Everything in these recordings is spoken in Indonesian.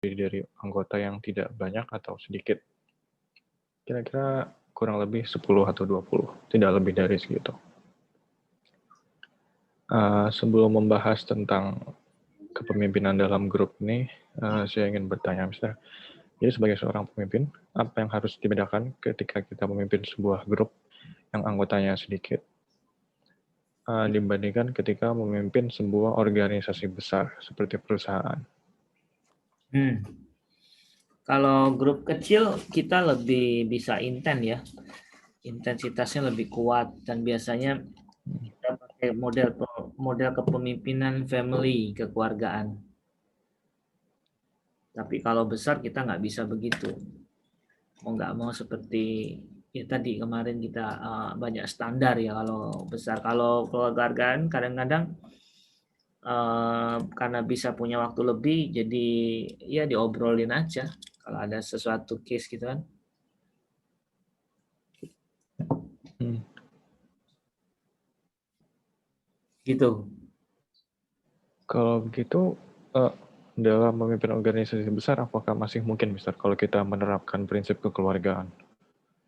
dari anggota yang tidak banyak atau sedikit. Kira-kira kurang lebih 10 atau 20, tidak lebih dari segitu. Sebelum membahas tentang kepemimpinan dalam grup ini, saya ingin bertanya, Mister. Jadi sebagai seorang pemimpin, apa yang harus dibedakan ketika kita memimpin sebuah grup yang anggotanya sedikit dibandingkan ketika memimpin sebuah organisasi besar seperti perusahaan? Kalau grup kecil kita lebih bisa intens ya, intensitasnya lebih kuat dan biasanya kita pakai model kepemimpinan family, kekeluargaan. Tapi kalau besar kita nggak bisa begitu. Mau nggak mau seperti ya tadi kemarin kita banyak standar ya kalau besar. Kalau kekeluargaan kadang-kadang karena bisa punya waktu lebih, jadi ya diobrolin aja kalau ada sesuatu case gitu kan. Gitu. Kalau begitu, dalam memimpin organisasi besar, apakah masih mungkin, Mister, kalau kita menerapkan prinsip kekeluargaan?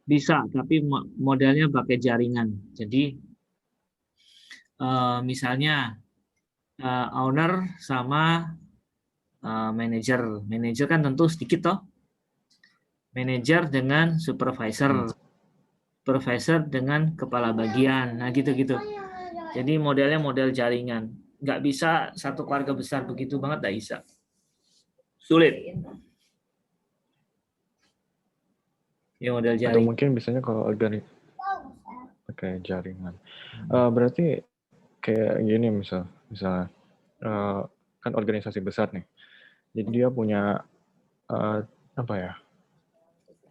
Bisa, tapi modelnya pakai jaringan. Jadi misalnya owner sama manager. Manager kan tentu sedikit toh. Manager dengan supervisor. Supervisor dengan kepala bagian. Nah gitu-gitu. Jadi modelnya model jaringan. Nggak bisa satu keluarga besar begitu banget, nggak bisa. Sulit. Ya model jaringan. Atau mungkin biasanya kalau pakai jaringan. Berarti kayak gini misalnya kan organisasi besar nih. Jadi dia punya apa ya?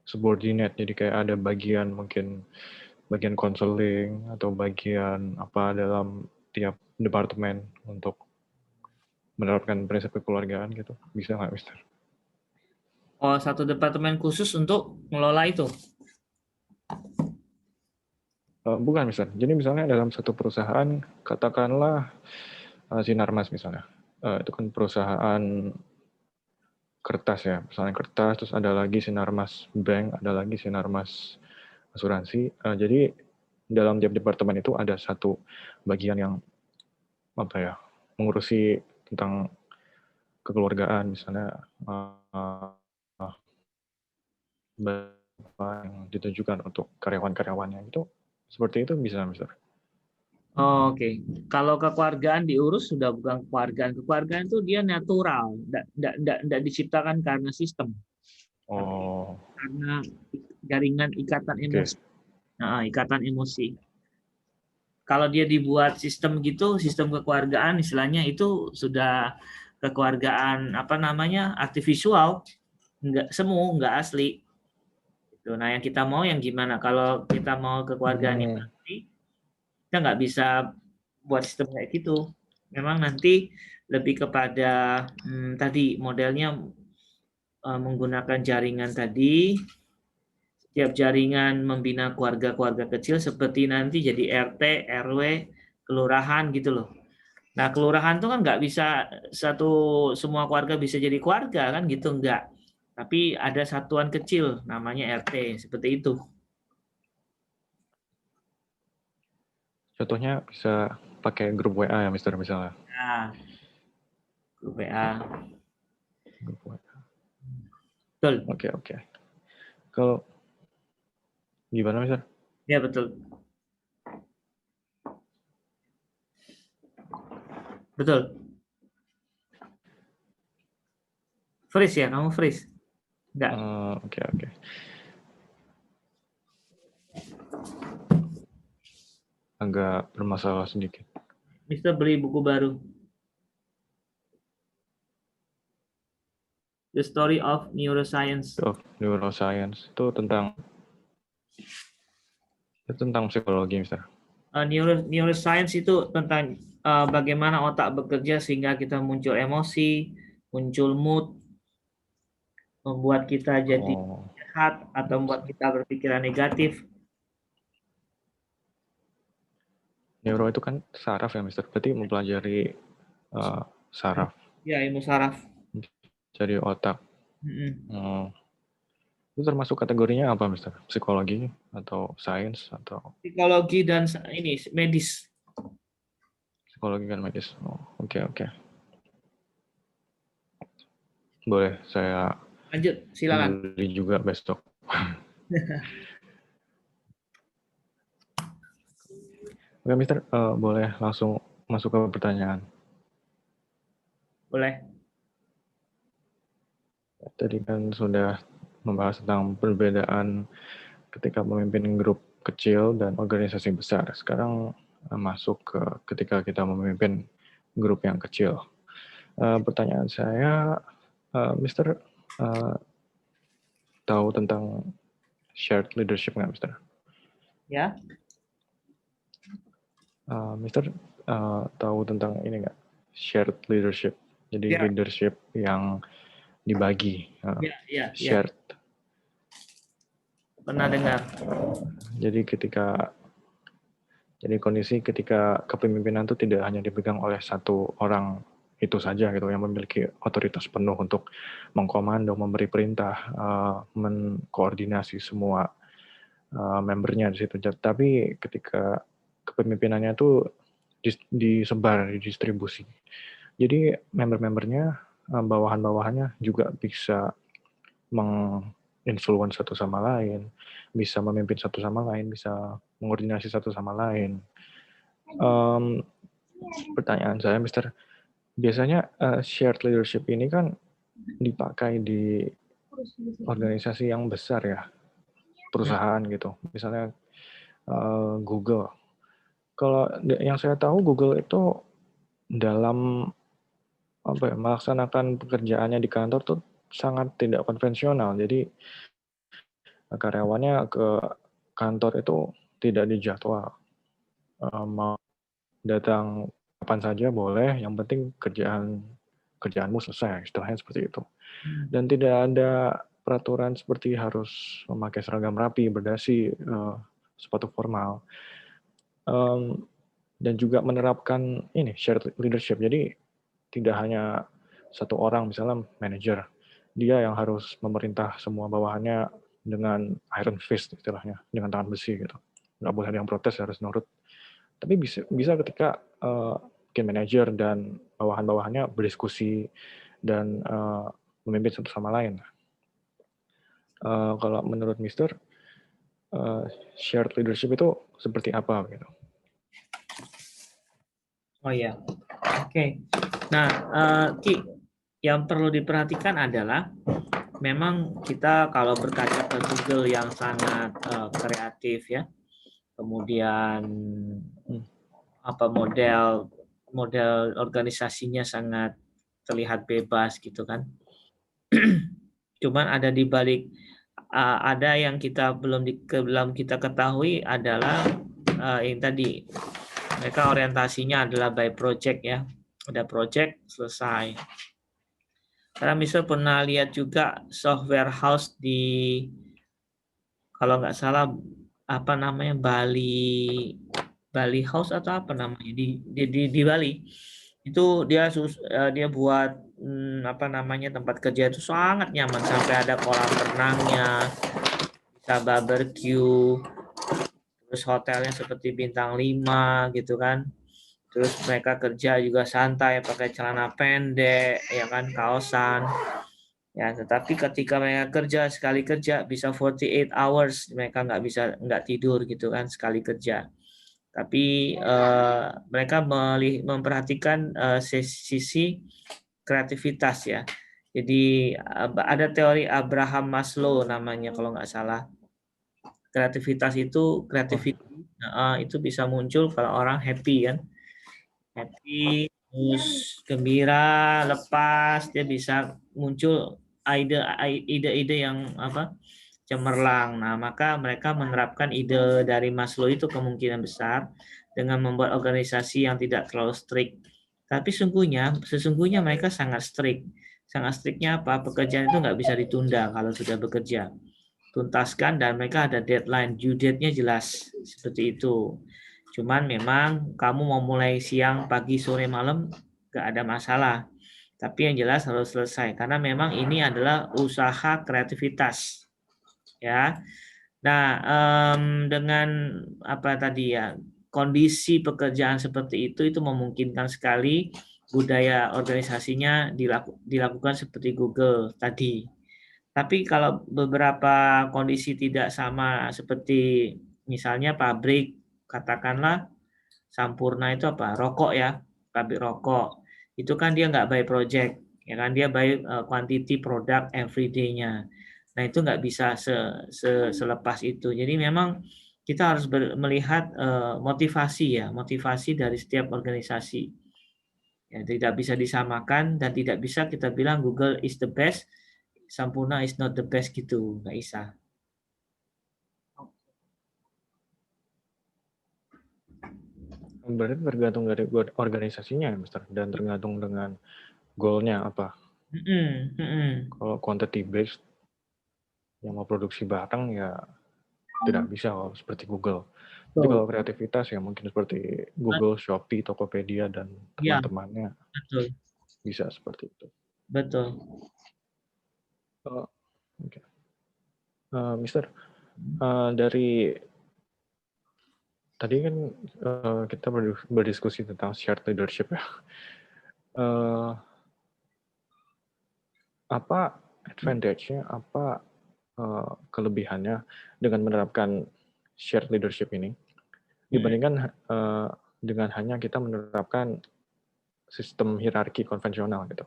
Subordinate. Jadi kayak ada bagian mungkin bagian konseling atau bagian apa dalam tiap departemen untuk menerapkan prinsip kekeluargaan gitu. Bisa nggak, Mister? Oh, satu departemen khusus untuk mengelola itu? Bukan, Mister. Jadi misalnya dalam satu perusahaan, katakanlah Sinarmas misalnya. Itu kan perusahaan kertas ya, misalnya kertas, terus ada lagi Sinarmas Bank, ada lagi Sinarmas Asuransi. Jadi dalam tiap departemen itu ada satu bagian yang apa ya, mengurusi tentang kekeluargaan, misalnya yang ditujukan untuk karyawan-karyawannya itu seperti itu bisa, Mister. Oh, Oke. Kalau kekeluargaan diurus sudah bukan kekeluargaan. Kekeluargaan itu dia natural, tidak diciptakan karena sistem, Oh, karena jaringan ikatan emosi. Nah, ikatan emosi. Kalau dia dibuat sistem gitu, sistem kekeluargaan istilahnya itu sudah kekeluargaan apa namanya artifisial, nggak semu, nggak asli. Nah, yang kita mau yang gimana? Kalau kita mau kekeluargaan yang asli, kita nggak bisa buat sistem kayak gitu. Memang nanti lebih kepada tadi modelnya menggunakan jaringan tadi. Setiap jaringan membina keluarga-keluarga kecil seperti nanti jadi RT, RW, kelurahan gitu loh. Nah, kelurahan itu kan nggak bisa semua keluarga bisa jadi keluarga kan gitu, enggak. Tapi ada satuan kecil namanya RT, seperti itu. Contohnya bisa pakai grup WA ya, Mister, misalnya. Nah, grup WA. Grup WA. Betul. Oke. Kalau gimana, Mister? Ya, betul. Betul. Freeze ya, kamu freeze? Enggak. Oke. Agak bermasalah sedikit. Mister beli buku baru. The Story of Neuroscience. Neuroscience itu tentang psikologi, Mister. Neuroscience itu tentang bagaimana otak bekerja sehingga kita muncul emosi, muncul mood, membuat kita jadi sehat atau membuat kita berpikiran negatif. Neuro itu kan saraf ya, Mister. Berarti mempelajari saraf. Ya, ilmu saraf. Jadi otak. Hmm. Itu termasuk kategorinya apa, Mister? Psikologi atau sains atau Psikologi dan ini medis. psikologi kan medis? Oh, oke. Boleh saya Lanjut, silakan. beli juga besok. Oke, Mister, boleh langsung masuk ke pertanyaan. Boleh. Tadi kan sudah membahas tentang perbedaan ketika memimpin grup kecil dan organisasi besar. Sekarang masuk ke ketika kita memimpin grup yang kecil. Pertanyaan saya, Mister, tahu tentang shared leadership nggak, Mister? Ya. Mister, tahu tentang ini nggak? Shared leadership. Jadi Ya. leadership yang dibagi, Ya. shared. Pernah dengar. Jadi kondisi ketika kepemimpinan itu tidak hanya dipegang oleh satu orang itu saja gitu yang memiliki otoritas penuh untuk mengkomando, memberi perintah, mengkoordinasi semua membernya di situ. Tapi ketika kepemimpinannya itu disebar, didistribusi. Jadi member-membernya, bawahan-bawahannya juga bisa menginfluence satu sama lain, bisa memimpin satu sama lain, bisa mengordinasi satu sama lain. Pertanyaan saya, Mister, biasanya shared leadership ini kan dipakai di organisasi yang besar ya, perusahaan gitu. Misalnya Google. Kalau yang saya tahu Google itu dalam melaksanakan pekerjaannya di kantor tuh sangat tidak konvensional. Jadi karyawannya ke kantor itu tidak dijadwal. Mau datang kapan saja boleh, yang penting kerjaanmu selesai, istilahnya seperti itu. Dan tidak ada peraturan seperti harus memakai seragam rapi, berdasi, sepatu formal. Dan juga menerapkan ini shared leadership. Jadi tidak hanya satu orang, misalnya manajer, dia yang harus memerintah semua bawahannya dengan iron fist istilahnya, dengan tangan besi gitu. Nggak boleh ada yang protes, harus nurut. Tapi bisa ketika mungkin manajer dan bawahan-bawahannya berdiskusi dan memimpin satu sama lain. Kalau menurut Mister, shared leadership itu seperti apa gitu? Oh ya, oke. Nah, Ki, yang perlu diperhatikan adalah memang kita kalau berkaca ke Google yang sangat kreatif ya, kemudian model organisasinya sangat terlihat bebas gitu kan. Cuman ada di balik ada yang kita belum kita ketahui adalah yang tadi mereka orientasinya adalah by project ya. Ada project selesai. Karena misal pernah lihat juga software house di kalau nggak salah apa namanya Bali House atau apa namanya di Bali itu dia buat apa namanya tempat kerja itu sangat nyaman sampai ada kolam renangnya, bisa barbecue, terus hotelnya seperti bintang 5 gitu kan. Terus mereka kerja juga santai pakai celana pendek ya kan, kaosan. Ya, tetapi ketika mereka sekali kerja bisa 48 hours, mereka nggak tidur gitu kan sekali kerja. Tapi mereka memperhatikan sisi kreativitas ya. Jadi ada teori Abraham Maslow namanya kalau nggak salah. Kreativitas itu itu bisa muncul kalau orang happy kan. Happy, terus gembira, lepas, dia bisa muncul ide-ide yang cemerlang. Nah, maka mereka menerapkan ide dari Maslow itu kemungkinan besar dengan membuat organisasi yang tidak terlalu strict. Tapi sesungguhnya mereka sangat strict. Sangat strictnya apa? Pekerjaan itu nggak bisa ditunda kalau sudah bekerja. Tuntaskan dan mereka ada deadline, due date-nya jelas seperti itu. Cuman memang kamu mau mulai siang, pagi, sore, malam nggak ada masalah. Tapi yang jelas harus selesai karena memang ini adalah usaha kreativitas, ya. Nah, dengan apa tadi ya, kondisi pekerjaan seperti itu memungkinkan sekali budaya organisasinya dilakukan seperti Google tadi. Tapi kalau beberapa kondisi tidak sama seperti misalnya pabrik, katakanlah Sampurna itu apa? Rokok ya, pabrik rokok. Itu kan dia nggak by project, ya kan dia by quantity product everyday-nya. Nah itu nggak bisa selepas itu. Jadi memang kita harus melihat motivasi ya, motivasi dari setiap organisasi. Ya, tidak bisa disamakan dan tidak bisa kita bilang Google is the best, Sampurna is not the best gitu, nggak bisa. Berarti tergantung dari organisasinya ya, Mister, dan tergantung dengan goalnya apa. Kalau quantity based yang mau produksi barang ya tidak bisa kalau seperti Google. Jadi kalau kreativitas ya mungkin seperti Google, Shopee, Tokopedia dan teman-temannya Betul. bisa seperti itu. Betul. Okay. Mister, dari tadi kan kita berdiskusi tentang shared leadership ya. Apa advantage-nya, apa kelebihannya dengan menerapkan shared leadership ini dibandingkan dengan hanya kita menerapkan sistem hierarki konvensional gitu.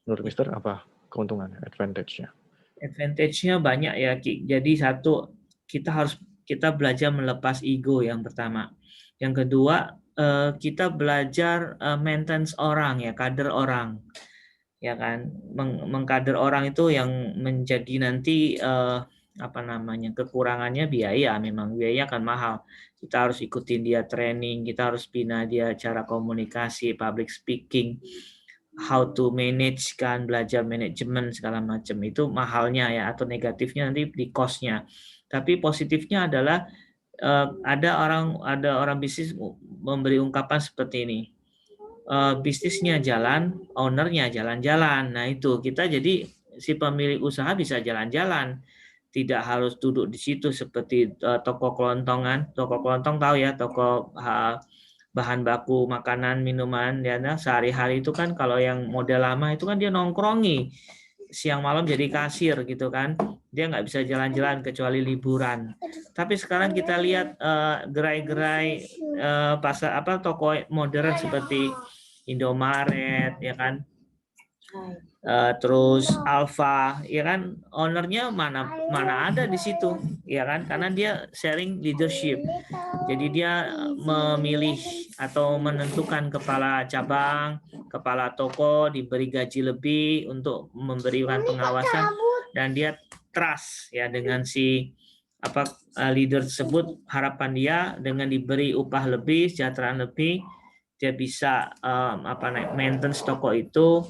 Menurut Mister apa keuntungannya, advantage-nya? Advantage-nya banyak ya, Ki. Jadi satu, kita belajar melepas ego yang pertama. Yang kedua, kita belajar maintenance orang ya, kader orang. Ya kan, mengkader orang itu yang menjadi nanti apa namanya, kekurangannya biaya. Memang biaya akan mahal. Kita harus ikutin dia training, kita harus bina dia cara komunikasi, public speaking, how to manage, kan, belajar manajemen segala macam. Itu mahalnya ya, atau negatifnya nanti di cost-nya. Tapi positifnya adalah ada orang bisnis memberi ungkapan seperti ini. Bisnisnya jalan, ownernya jalan-jalan. Nah itu kita jadi si pemilik usaha bisa jalan-jalan, tidak harus duduk di situ seperti toko kelontongan. Toko kelontong tahu ya, toko bahan baku makanan minuman ya. Nah, sehari-hari itu kan kalau yang model lama itu kan dia nongkrongi siang malam jadi kasir gitu kan, dia nggak bisa jalan-jalan kecuali liburan. Tapi sekarang kita lihat gerai-gerai pasar apa toko modern seperti Indomaret ya kan, terus Alfa ya kan, ownernya mana ada di situ ya kan, karena dia sharing leadership. Jadi dia memilih atau menentukan kepala cabang, kepala toko diberi gaji lebih untuk memberikan pengawasan, dan dia trust ya dengan si leader tersebut. Harapan dia dengan diberi upah lebih, kesejahteraan lebih, dia bisa maintenance toko itu,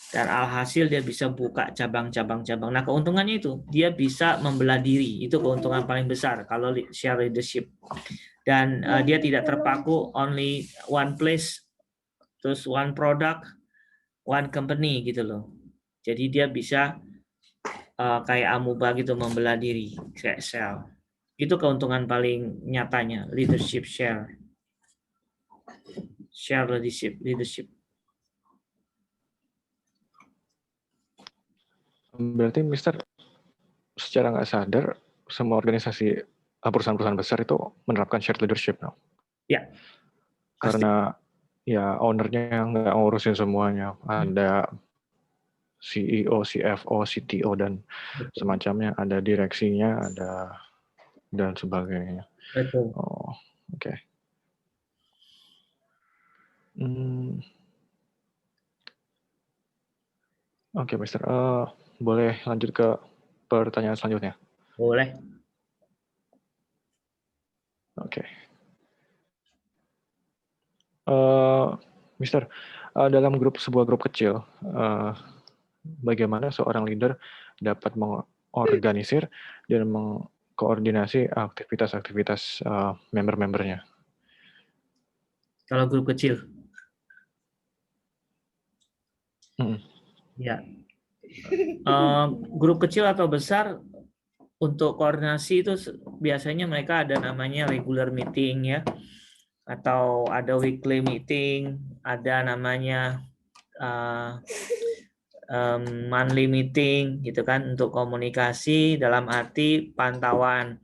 dan alhasil dia bisa buka cabang-cabang. Nah, keuntungannya itu dia bisa membelah diri. Itu keuntungan paling besar kalau share leadership. Dan dia tidak terpaku only one place, terus one product, one company gitu loh. Jadi dia bisa kayak amuba gitu membelah diri, kayak sel. Itu keuntungan paling nyatanya, leadership share leadership. Berarti Mister secara nggak sadar semua organisasi perusahaan-perusahaan besar itu menerapkan shared leadership, no? Ya. Karena ya ownernya nggak ngurusin semuanya, ada CEO, CFO, CTO dan semacamnya, ada direksinya, ada dan sebagainya. Betul. Oh, oke. Oke, Mister. Boleh lanjut ke pertanyaan selanjutnya? Boleh. Oke. Mister, dalam sebuah grup kecil, bagaimana seorang leader dapat mengorganisir dan mengkoordinasi aktivitas-aktivitas member-membernya? Kalau grup kecil. Ya. Grup kecil atau besar untuk koordinasi itu biasanya mereka ada namanya regular meeting ya, atau ada weekly meeting, ada namanya monthly meeting gitu kan, untuk komunikasi dalam arti pantauan.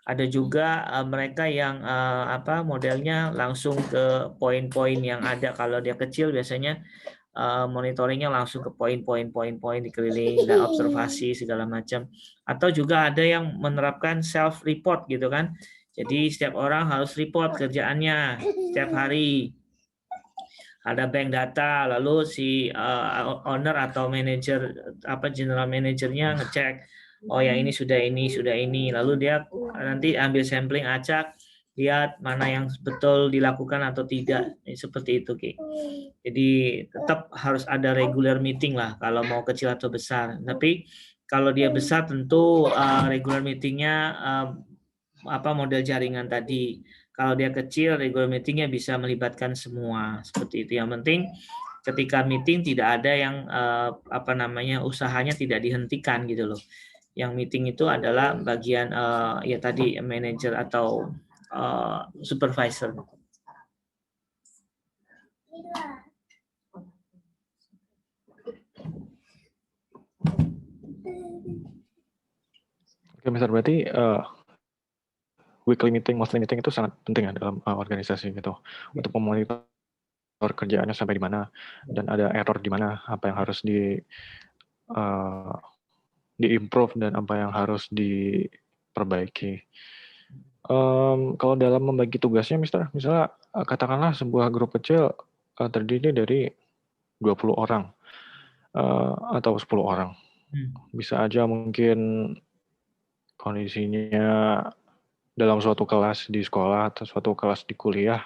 Ada juga mereka yang modelnya langsung ke poin-poin yang ada. Kalau dia kecil biasanya monitoringnya langsung ke poin-poin dikeliling dan observasi segala macam. Atau juga ada yang menerapkan self report gitu kan. Jadi setiap orang harus report kerjaannya setiap hari. Ada bank data, lalu si owner atau manager general manajernya ngecek, oh yang ini sudah ini, lalu dia nanti ambil sampling acak, lihat mana yang betul dilakukan atau tidak, seperti itu Ki. Jadi tetap harus ada regular meeting lah kalau mau kecil atau besar. Tapi kalau dia besar tentu regular meetingnya model jaringan tadi. Kalau dia kecil, regular meetingnya bisa melibatkan semua, seperti itu. Yang penting ketika meeting tidak ada yang usahanya tidak dihentikan gitu loh. Yang meeting itu adalah bagian ya tadi manajer atau supervisor. Oke, Mister, berarti weekly meeting, monthly meeting itu sangat penting ya dalam organisasi gitu, untuk memonitor kerjaannya sampai di mana, dan ada error di mana, apa yang harus di-improve dan apa yang harus diperbaiki. Kalau dalam membagi tugasnya, misalnya katakanlah sebuah grup kecil terdiri dari 20 orang atau 10 orang. Bisa aja mungkin kondisinya dalam suatu kelas di sekolah atau suatu kelas di kuliah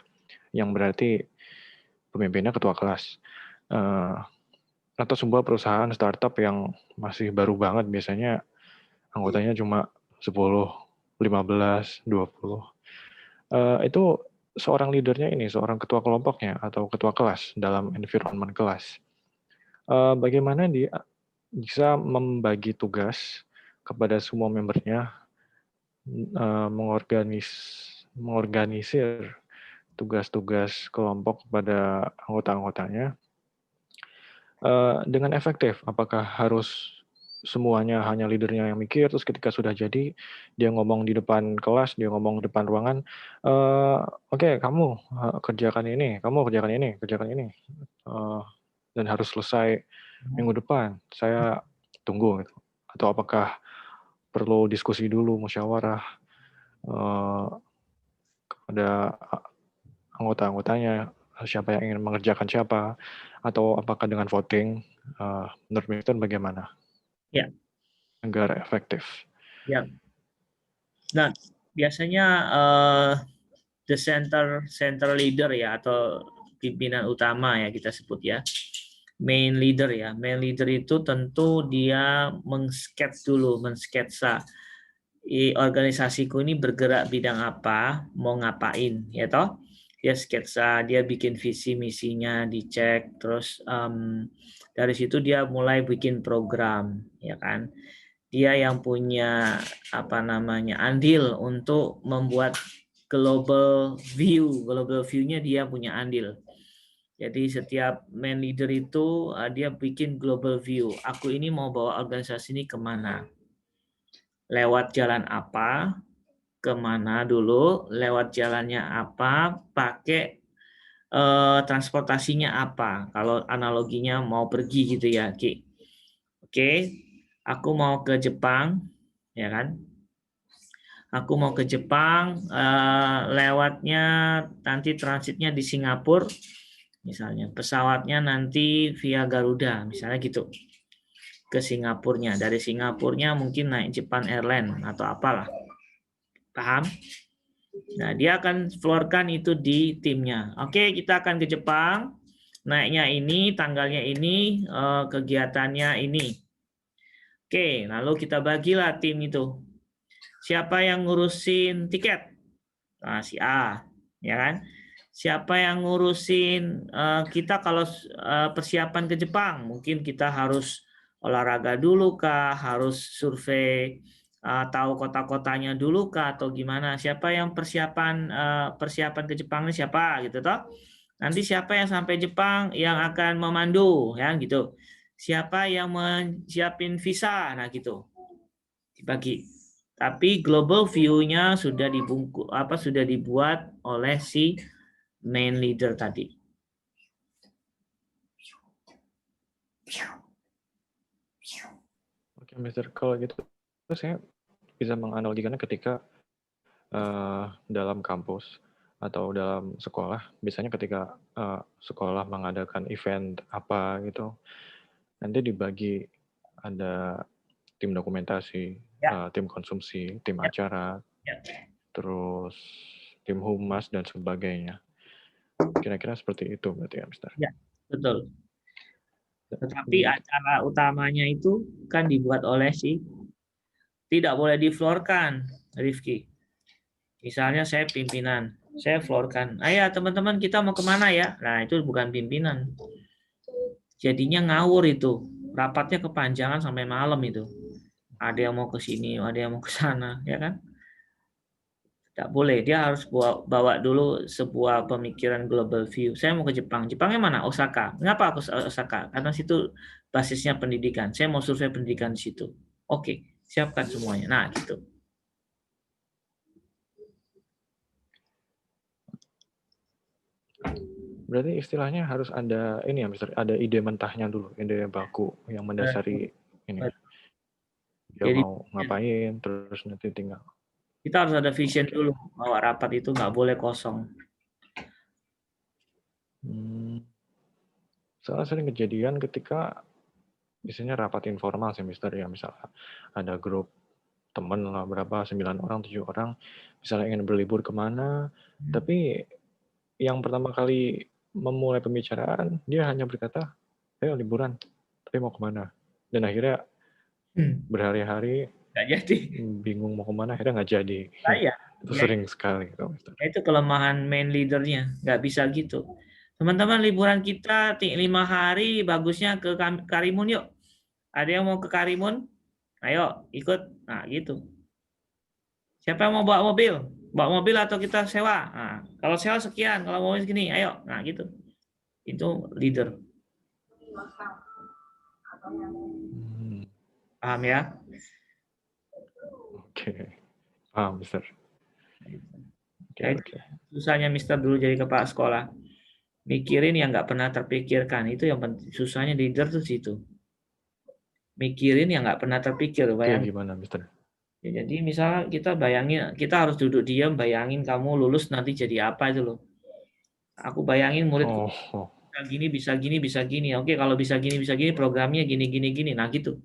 yang berarti pemimpinnya ketua kelas. Atau sebuah perusahaan startup yang masih baru banget, biasanya anggotanya cuma 10, 15, 20. Itu seorang leadernya ini, seorang ketua kelompoknya atau ketua kelas dalam environment kelas. Bagaimana dia bisa membagi tugas kepada semua membernya, mengorganisir tugas-tugas kelompok kepada anggota-anggotanya dengan efektif. Apakah harus semuanya hanya leadernya yang mikir, terus ketika sudah jadi dia ngomong di depan kelas, dia ngomong di depan ruangan, oke, kamu kerjakan ini, kamu kerjakan ini, dan harus selesai minggu depan, saya tunggu gitu. Atau apakah perlu diskusi dulu, musyawarah kepada anggota-anggotanya, siapa yang ingin mengerjakan siapa, atau apakah dengan voting? Menurut Mister bagaimana? Ya. Agar efektif. Ya. Nah, biasanya the center leader ya, atau pimpinan utama ya kita sebut ya. Main leader ya. Main leader itu tentu dia mensketsa organisasiku ini bergerak bidang apa, mau ngapain, ya toh? Dia sketsa, dia bikin visi misinya, dicek, terus dari situ dia mulai bikin program, ya kan? Dia yang punya andil untuk membuat global view-nya dia punya andil. Jadi setiap main leader itu dia bikin global view. Aku ini mau bawa organisasi ini kemana? Lewat jalan apa? Kemana dulu? Lewat jalannya apa? Pakai transportasinya apa? Kalau analoginya mau pergi gitu ya, Ki. Oke, aku mau ke Jepang, ya kan? Aku mau ke Jepang, lewatnya nanti transitnya di Singapura, misalnya. Pesawatnya nanti via Garuda, misalnya gitu. Ke Singapurnya. Dari Singapurnya mungkin naik Japan Airlines atau apalah. Paham? Nah, dia akan keluarkan itu di timnya. Oke, kita akan ke Jepang. Naiknya ini, tanggalnya ini, kegiatannya ini. Oke, lalu kita bagilah tim itu. Siapa yang ngurusin tiket? Nah, si A, ya kan? Siapa yang ngurusin kita kalau persiapan ke Jepang? Mungkin kita harus olahraga dulu kah? Harus survei tahu kota-kotanya dulu kah? Atau gimana? Siapa yang persiapan ke Jepang ini siapa gitu toh? Nanti siapa yang sampai Jepang yang akan memandu ya gitu. Siapa yang menyiapin visa? Nah gitu. Dibagi. Tapi global view-nya sudah sudah dibuat oleh si main leader tadi. Oke, Mister. Kalau gitu, saya bisa menganalogikannya ketika dalam kampus atau dalam sekolah, biasanya ketika sekolah mengadakan event apa gitu, nanti dibagi ada tim dokumentasi, Ya, tim konsumsi, tim ya, acara, ya. terus tim humas dan sebagainya. Kira-kira seperti itu berarti ya, Mister. Ya, betul. Tetapi acara utamanya itu kan dibuat oleh tidak boleh diflorkan, Rifki. Misalnya saya pimpinan, saya florkan, ayo teman-teman kita mau kemana ya? Nah itu bukan pimpinan. Jadinya ngawur itu, rapatnya kepanjangan sampai malam itu. Ada yang mau ke sini, ada yang mau ke sana, ya kan? Tidak boleh, dia harus bawa dulu sebuah pemikiran global view. Saya mau ke Jepang. Jepangnya mana? Osaka. Mengapa aku Osaka? Karena situ basisnya pendidikan. Saya mau survei pendidikan di situ. Oke, siapkan semuanya. Nah, gitu. Berarti istilahnya harus ada ini ya, Mister, ada ide mentahnya dulu, ide baku yang mendasari ini. Dia Jadi mau ngapain, terus nanti tinggal. kita harus ada vision Oke. dulu bahwa rapat itu nggak boleh kosong. Soalnya sering kejadian ketika biasanya rapat informal sih, Mister, ya misalnya ada grup temen lah berapa 9 orang 7 orang misalnya ingin berlibur kemana, tapi yang pertama kali memulai pembicaraan dia hanya berkata ayo liburan, tapi mau kemana, dan akhirnya berhari-hari Nggak jadi. bingung mau kemana, akhirnya nggak jadi. Saya. Itu Ya, sering sekali itu, Mister. itu kelemahan main leadernya. Nggak bisa gitu. Teman-teman liburan kita 5 hari, bagusnya ke Karimun yuk. Ada yang mau ke Karimun? Ayo ikut. Nah gitu. Siapa yang mau bawa mobil? Bawa mobil atau kita sewa? Nah, kalau sewa sekian, kalau mau segini, ayo. Nah gitu. Itu leader. Paham ya? Oke, paham, Mister. Oke, Ya, itu oke. susahnya Mister dulu jadi kepala sekolah. Mikirin yang nggak pernah terpikirkan. Itu yang penting. Susahnya leader tuh situ. Mikirin yang nggak pernah terpikir. Kayak Bayangin. gimana, Mister? Ya, jadi misalnya kita bayangin, kita harus duduk diam, bayangin kamu lulus nanti jadi apa itu loh. Aku bayangin muridku Oh, bisa gini, bisa gini, bisa gini. Oke, kalau bisa gini, programnya gini, gini, gini. Nah gitu.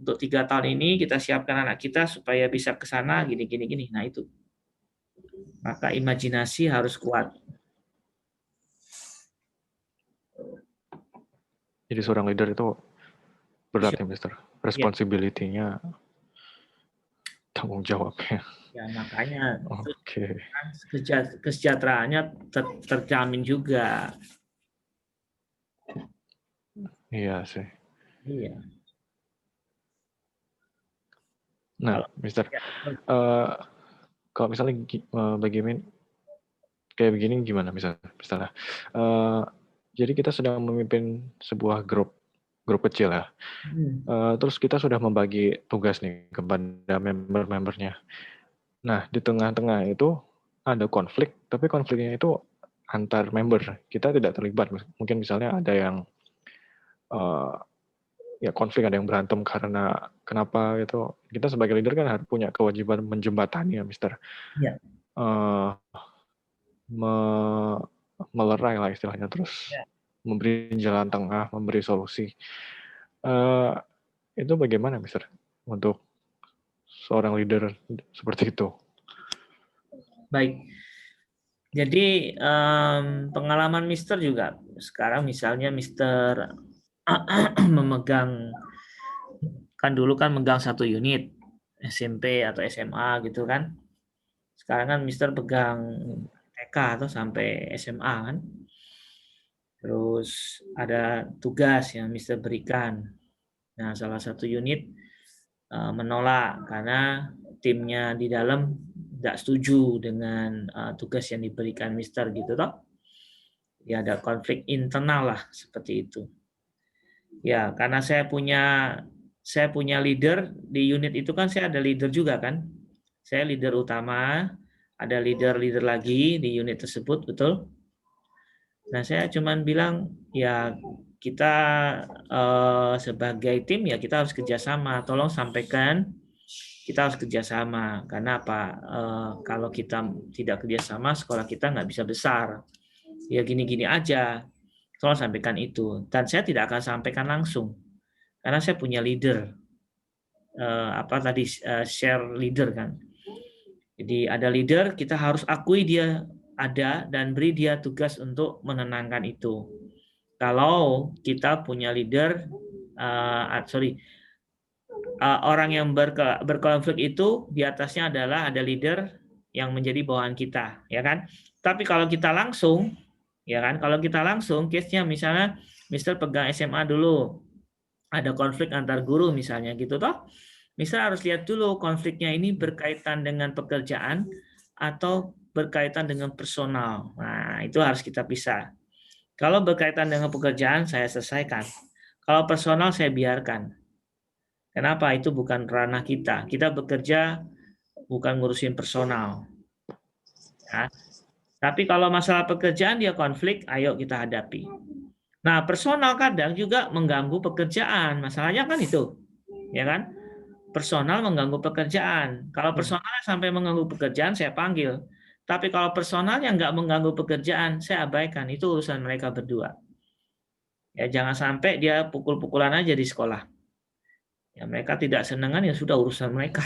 Untuk 3 tahun ini kita siapkan anak kita supaya bisa ke sana, gini, gini, gini. Nah itu. Maka imajinasi harus kuat. jadi seorang leader itu berat ya, Mister. Ya, Responsibility-nya, tanggung jawabnya. ya makanya Oke, kesejahteraannya terjamin juga. iya sih. Iya. Nah, Kalau Mister, ya, kalau misalnya bagaimana kayak begini gimana misalnya? Jadi kita sedang memimpin sebuah grup kecil ya. Terus kita sudah membagi tugas nih kepada member-membernya. Nah, di tengah-tengah itu ada konflik, tapi konfliknya itu antar member. Kita tidak terlibat. Mungkin misalnya ada yang ya konflik, ada yang berantem karena kenapa gitu. Kita sebagai leader kan harus punya kewajiban menjembatani ya, Mister. ya, Uh, melerai lah istilahnya, terus ya. memberi jalan tengah, memberi solusi. Itu bagaimana, Mister, untuk seorang leader seperti itu? Baik. Jadi pengalaman Mister juga sekarang misalnya Mister memegang, kan dulu kan megang satu unit SMP atau SMA gitu kan. Sekarang kan Mister pegang TK TK atau sampai SMA kan. Terus ada tugas yang Mister berikan. Nah, salah satu unit menolak karena timnya di dalam tidak setuju dengan tugas yang diberikan Mister gitu toh. Ya ada konflik internal lah seperti itu. Ya, karena saya punya leader di unit itu kan, saya ada leader juga kan. Saya leader utama, ada leader-leader lagi di unit tersebut, betul? Nah, saya cuman bilang ya kita sebagai tim ya kita harus kerjasama. Tolong sampaikan kita harus kerjasama. Karena apa? Kalau kita tidak kerjasama, sekolah kita nggak bisa besar. Ya gini-gini aja. Tolong sampaikan itu. Dan saya tidak akan sampaikan langsung. Karena saya punya leader. Share leader kan. Jadi ada leader, kita harus akui dia ada dan beri dia tugas untuk menenangkan itu. Kalau kita punya leader, orang yang berkonflik itu di atasnya adalah ada leader yang menjadi bawahan kita, ya kan? Tapi kalau kita langsung, ya kan? Kalau kita langsung, case-nya misalnya Mister pegang SMA dulu, ada konflik antar guru misalnya gitu toh. Mister harus lihat dulu konfliknya ini berkaitan dengan pekerjaan atau berkaitan dengan personal. Nah, itu harus kita pisah. Kalau berkaitan dengan pekerjaan, saya selesaikan. Kalau personal, saya biarkan. Kenapa? Itu bukan ranah kita. Kita bekerja bukan ngurusin personal. Ya. Tapi kalau masalah pekerjaan dia konflik, ayo kita hadapi. Nah, personal kadang juga mengganggu pekerjaan. Masalahnya kan itu. Ya kan? Personal mengganggu pekerjaan. Kalau personal sampai mengganggu pekerjaan, saya panggil. Tapi kalau personal yang nggak mengganggu pekerjaan, saya abaikan. Itu urusan mereka berdua. Ya, jangan sampai dia pukul-pukulan aja di sekolah. Ya, mereka tidak senangan, ya sudah urusan mereka.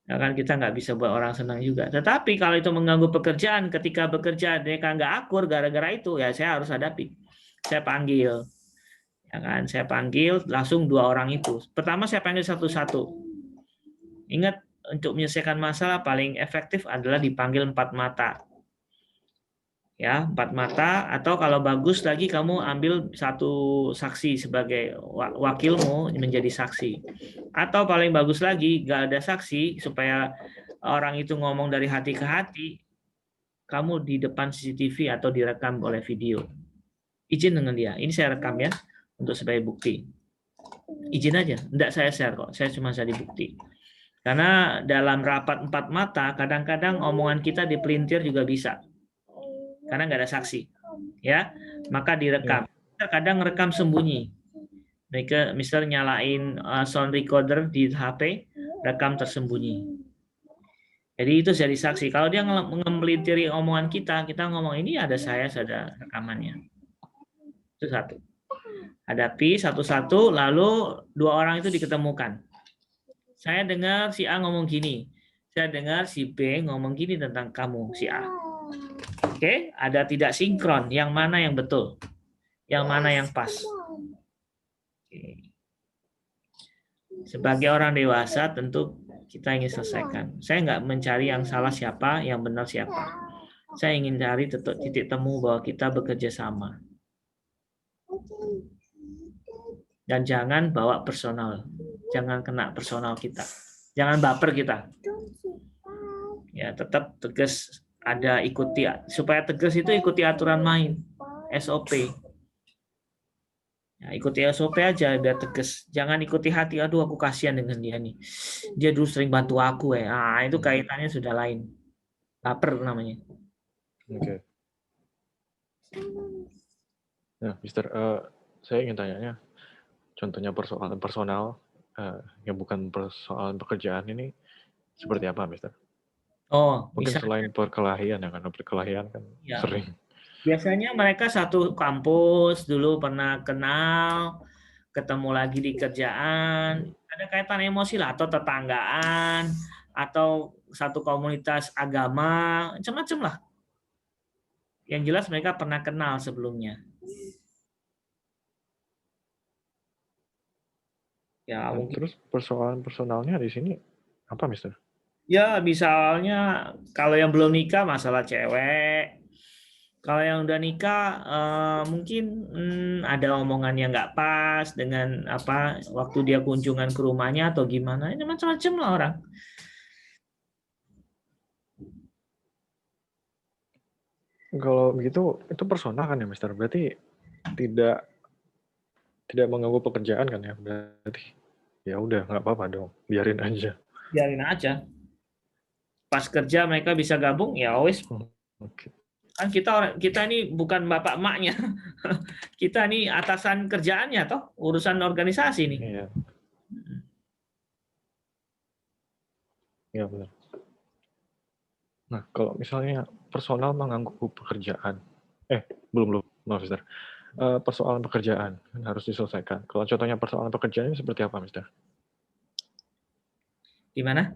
Ya kan kita nggak bisa buat orang senang juga. Tetapi kalau itu mengganggu pekerjaan, ketika bekerja mereka nggak akur gara-gara itu, ya saya harus hadapi. Saya panggil. Ya kan, saya panggil langsung 2 orang itu. Pertama saya panggil satu-satu. Ingat, untuk menyelesaikan masalah paling efektif adalah dipanggil 4 mata. Ya, 4 mata, atau kalau bagus lagi kamu ambil satu saksi sebagai wakilmu menjadi saksi. Atau paling bagus lagi nggak ada saksi supaya orang itu ngomong dari hati ke hati, kamu di depan CCTV atau direkam oleh video. Izin dengan dia. Ini saya rekam ya untuk sebagai bukti. Izin aja, enggak saya share kok. Saya cuma jadi bukti. Karena dalam rapat 4 mata, kadang-kadang omongan kita dipelintir juga bisa. Karena nggak ada saksi. Ya, maka direkam. Kadang rekam sembunyi. Mereka misalnya nyalain sound recorder di HP, rekam tersembunyi. Jadi itu jadi saksi. Kalau dia ngemelintiri omongan kita ngomong ini ada saya, ada rekamannya. Itu satu. Hadapi satu-satu, lalu 2 orang itu diketemukan. Saya dengar si A ngomong gini. Saya dengar si B ngomong gini tentang kamu, si A. Oke, ada tidak sinkron. Yang mana yang betul? Yang mana yang pas? Oke. Sebagai orang dewasa tentu kita ingin selesaikan. Saya nggak mencari yang salah siapa, yang benar siapa. Saya ingin cari titik temu bahwa kita bekerja sama. Dan jangan bawa personal. Jangan kena personal kita. Jangan baper kita. Ya, tetap tegas, ada ikuti. Supaya tegas itu ikuti aturan main. SOP. Ya, ikuti SOP aja biar tegas. Jangan ikuti hati. Aduh, aku kasihan dengan dia nih. Dia dulu sering bantu aku ya. Nah, itu kaitannya sudah lain. Baper namanya. Oke. Nah, Mister, saya ingin tanya, contohnya persoalan personal yang bukan persoalan pekerjaan ini seperti apa, Mister? Oh, Mungkin misalnya, selain perkelahian ya, karena perkelahian kan ya. sering. Biasanya mereka satu kampus dulu pernah kenal, ketemu lagi di kerjaan, ada kaitan emosi lah, atau tetanggaan, atau satu komunitas agama, macam-macam lah. Yang jelas mereka pernah kenal sebelumnya. Ya, Nah, mungkin terus persoalan personalnya di sini apa, Mister? Ya, misalnya kalau yang belum nikah masalah cewek. Kalau yang udah nikah mungkin ada omongan yang nggak pas dengan apa waktu dia kunjungan ke rumahnya atau gimana. Ini macam-macam lah orang. Kalau begitu itu personal kan ya, Mister? Berarti tidak tidak mengganggu pekerjaan kan ya? Berarti ya udah nggak apa-apa dong, biarin aja. Biarin aja. Pas kerja mereka bisa gabung ya wis. Oke. Kan kita ini bukan bapak emaknya. Kita ini atasan kerjaannya toh, urusan organisasi nih. Iya, iya benar. Nah, kalau misalnya personal mengganggu pekerjaan, belum, maaf, Mister. Persoalan pekerjaan kan harus diselesaikan. Kalau contohnya persoalan pekerjaan ini seperti apa, Mister? Gimana?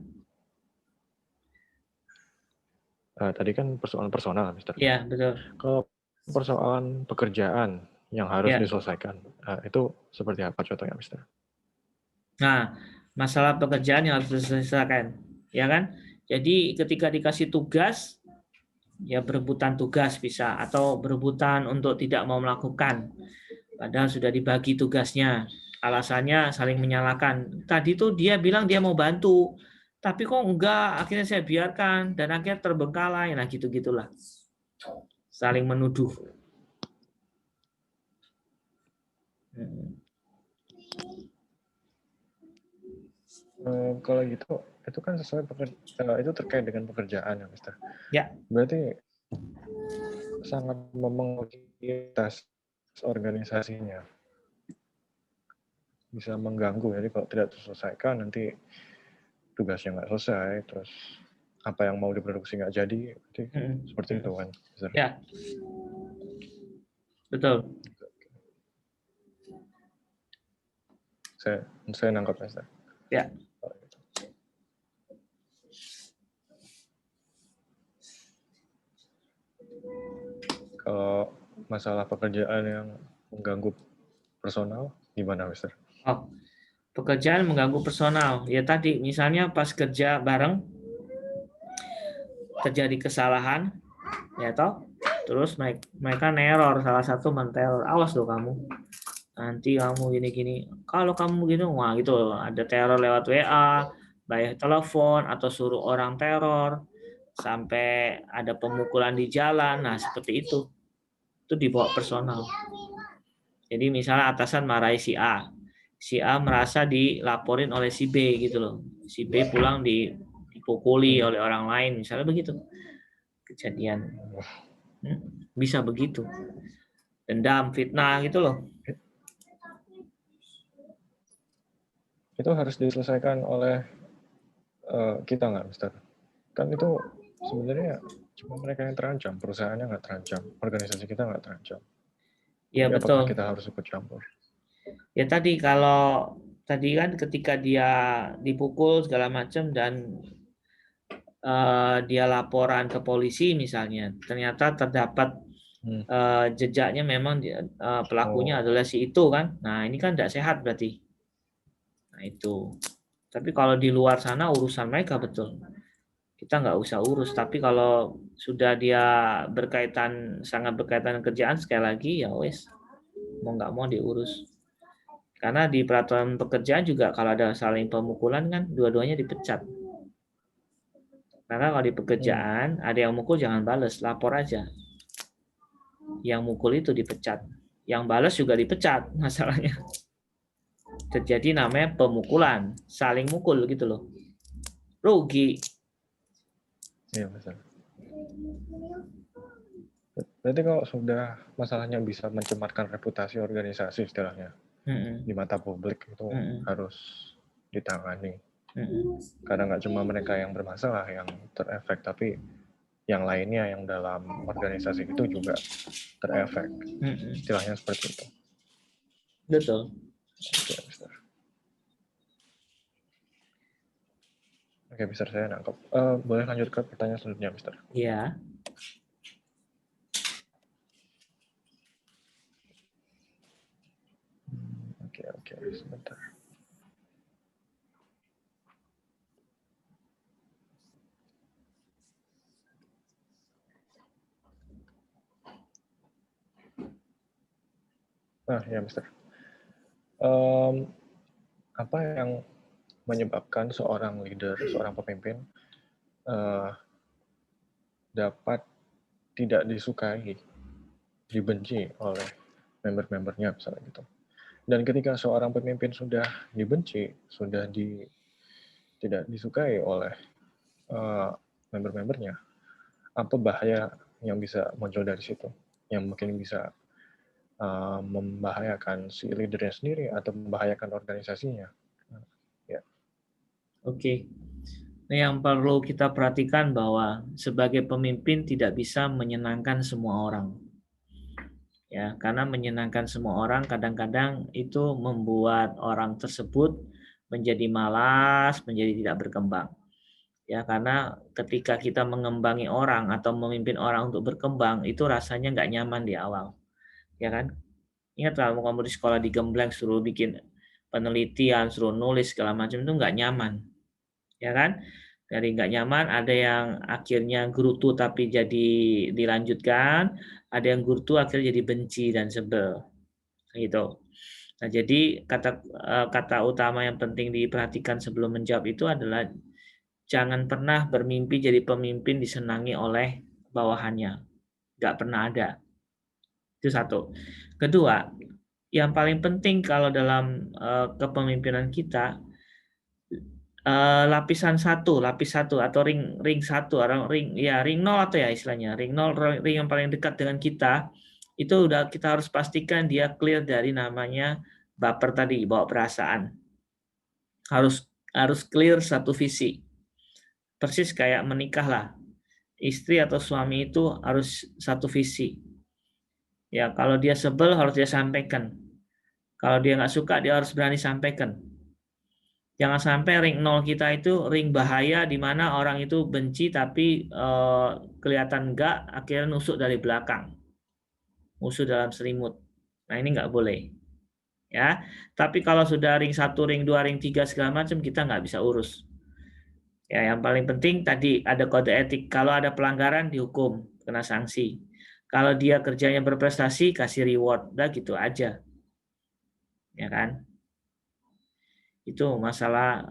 Tadi kan persoalan personal, Mister. Ya, betul. Kalau persoalan pekerjaan yang harus Ya. diselesaikan, itu seperti apa contohnya, Mister? Nah, masalah pekerjaan yang harus diselesaikan, ya kan? Jadi ketika dikasih tugas, ya berebutan tugas bisa atau berebutan untuk tidak mau melakukan. Padahal sudah dibagi tugasnya. Alasannya saling menyalahkan. Tadi tuh dia bilang dia mau bantu, tapi kok enggak, akhirnya saya biarkan dan akhirnya terbengkalai. Nah, gitu-gitulah. Saling menuduh. Kalau gitu, itu kan itu terkait dengan pekerjaan ya, Mister. Ya. Berarti sangat memengaruhi tas organisasinya, bisa mengganggu. Jadi kalau tidak diselesaikan nanti tugasnya nggak selesai, terus apa yang mau diproduksi nggak jadi, berarti seperti itu kan, Mister. Ya, betul. Saya nangkap, Mister. Ya. Kalau masalah pekerjaan yang mengganggu personal, gimana, Mister? Oh, pekerjaan mengganggu personal. Ya tadi, misalnya pas kerja bareng terjadi kesalahan, ya toh, terus mereka neror, salah satu menteror, awas loh kamu, nanti kamu gini-gini. Kalau kamu gini, wah gitu, ada teror lewat WA, bayar telepon atau suruh orang teror, sampai ada pemukulan di jalan. Nah seperti itu dibawa personal. Jadi misalnya atasan marahi si A merasa dilaporin oleh si B gitu loh. Si B pulang dipukuli oleh orang lain, misalnya begitu kejadian. Bisa begitu. Dendam, fitnah gitu loh. Itu harus diselesaikan oleh kita nggak, Mister? Kan itu sebenarnya cuma mereka yang terancam, perusahaannya nggak terancam, organisasi kita nggak terancam. Ya Jadi apakah betul. kita harus ikut campur? Ya tadi kalau tadi kan ketika dia dipukul segala macam dan dia laporan ke polisi misalnya, ternyata terdapat jejaknya memang pelakunya adalah si itu kan. Nah ini kan tidak sehat berarti. Nah itu. Tapi kalau di luar sana urusan mereka betul. Kita nggak usah urus. Tapi kalau sudah dia sangat berkaitan dengan kerjaan sekali lagi ya wes mau nggak mau diurus. Karena di peraturan pekerjaan juga kalau ada saling pemukulan kan dua-duanya dipecat. Karena kalau di pekerjaan ada yang mukul jangan bales, lapor aja. Yang mukul itu dipecat. Yang balas juga dipecat masalahnya. Terjadi namanya pemukulan, saling mukul gitu loh. Rugi. Iya, betul. Berarti kalau sudah masalahnya bisa mencemarkan reputasi organisasi istilahnya di mata publik itu harus ditangani. Karena nggak cuma mereka yang bermasalah yang terefek, tapi yang lainnya yang dalam organisasi itu juga terefek. Istilahnya seperti itu. Betul. Oke, Mister. Oke, Mister, saya nangkep. Boleh lanjut ke pertanyaan selanjutnya, Mister? Ya. Oke, sebentar. Nah, ya, Mister. Apa yang menyebabkan seorang leader, seorang pemimpin dapat tidak disukai, dibenci oleh member-membernya misalnya gitu. Dan ketika seorang pemimpin sudah dibenci, sudah tidak disukai oleh member-membernya, apa bahaya yang bisa muncul dari situ? Yang mungkin bisa membahayakan si leadernya sendiri atau membahayakan organisasinya. Ya. Oke. Nah, yang perlu kita perhatikan bahwa sebagai pemimpin tidak bisa menyenangkan semua orang. Ya, karena menyenangkan semua orang kadang-kadang itu membuat orang tersebut menjadi malas, menjadi tidak berkembang. Ya, karena ketika kita mengembangi orang atau memimpin orang untuk berkembang, itu rasanya nggak nyaman di awal. Ya kan? Ingat kalau kamu di sekolah digembleng, suruh bikin penelitian, suruh nulis segala macam, itu nggak nyaman. Ya kan? Dari nggak nyaman, ada yang akhirnya gerutu tapi jadi dilanjutkan, ada yang gerutu akhirnya jadi benci dan sebel. Gitu. Nah, jadi kata utama yang penting diperhatikan sebelum menjawab itu adalah jangan pernah bermimpi jadi pemimpin disenangi oleh bawahannya. Nggak pernah ada. Itu satu. Kedua, yang paling penting kalau dalam kepemimpinan kita, lapis satu atau ring satu, ring nol atau ya istilahnya ring nol, ring yang paling dekat dengan kita itu udah kita harus pastikan dia clear dari namanya baper tadi, bawa perasaan. Harus clear satu visi. Persis kayak menikah lah. Istri atau suami itu harus satu visi. Ya, kalau dia sebel harus dia sampaikan. Kalau dia nggak suka dia harus berani sampaikan. Jangan sampai ring nol kita itu ring bahaya di mana orang itu benci tapi kelihatan enggak, akhirnya nusuk dari belakang. Musuh dalam selimut. Nah, ini nggak boleh. Ya, tapi kalau sudah ring 1, ring 2, ring 3 segala macam kita nggak bisa urus. Ya, yang paling penting tadi ada kode etik. Kalau ada pelanggaran dihukum, kena sanksi. Kalau dia kerjanya berprestasi kasih reward, udah gitu aja. Ya kan? Itu masalah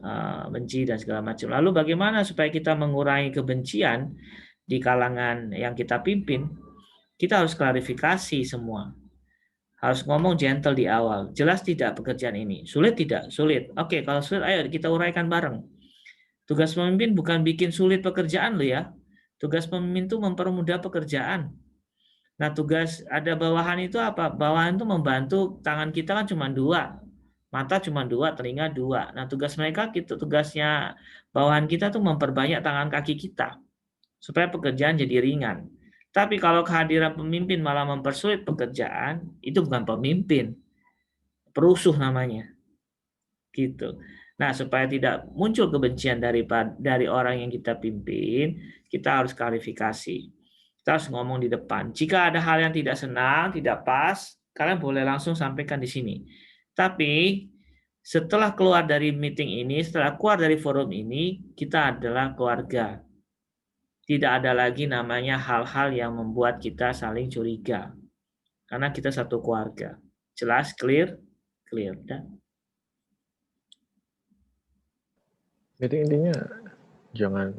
benci dan segala macam. Lalu bagaimana supaya kita mengurangi kebencian di kalangan yang kita pimpin? Kita harus klarifikasi semua. Harus ngomong gentle di awal. Jelas tidak pekerjaan ini? Sulit tidak? Sulit. Oke, kalau sulit ayo kita uraikan bareng. Tugas pemimpin bukan bikin sulit pekerjaan lo ya. Tugas pemimpin itu mempermudah pekerjaan. Nah, tugas ada bawahan itu apa? Bawahan itu membantu, tangan kita kan cuma dua. Mata cuma dua, telinga dua. Nah, tugas mereka, tugasnya bawahan kita tuh memperbanyak tangan kaki kita. Supaya pekerjaan jadi ringan. Tapi kalau kehadiran pemimpin malah mempersulit pekerjaan, itu bukan pemimpin. Perusuh namanya. Gitu. Nah, supaya tidak muncul kebencian dari orang yang kita pimpin, kita harus klarifikasi. Kita harus ngomong di depan. Jika ada hal yang tidak senang, tidak pas, kalian boleh langsung sampaikan di sini. Tapi setelah keluar dari meeting ini, setelah keluar dari forum ini, kita adalah keluarga. Tidak ada lagi namanya hal-hal yang membuat kita saling curiga. Karena kita satu keluarga. Jelas, clear, clear. Jadi intinya jangan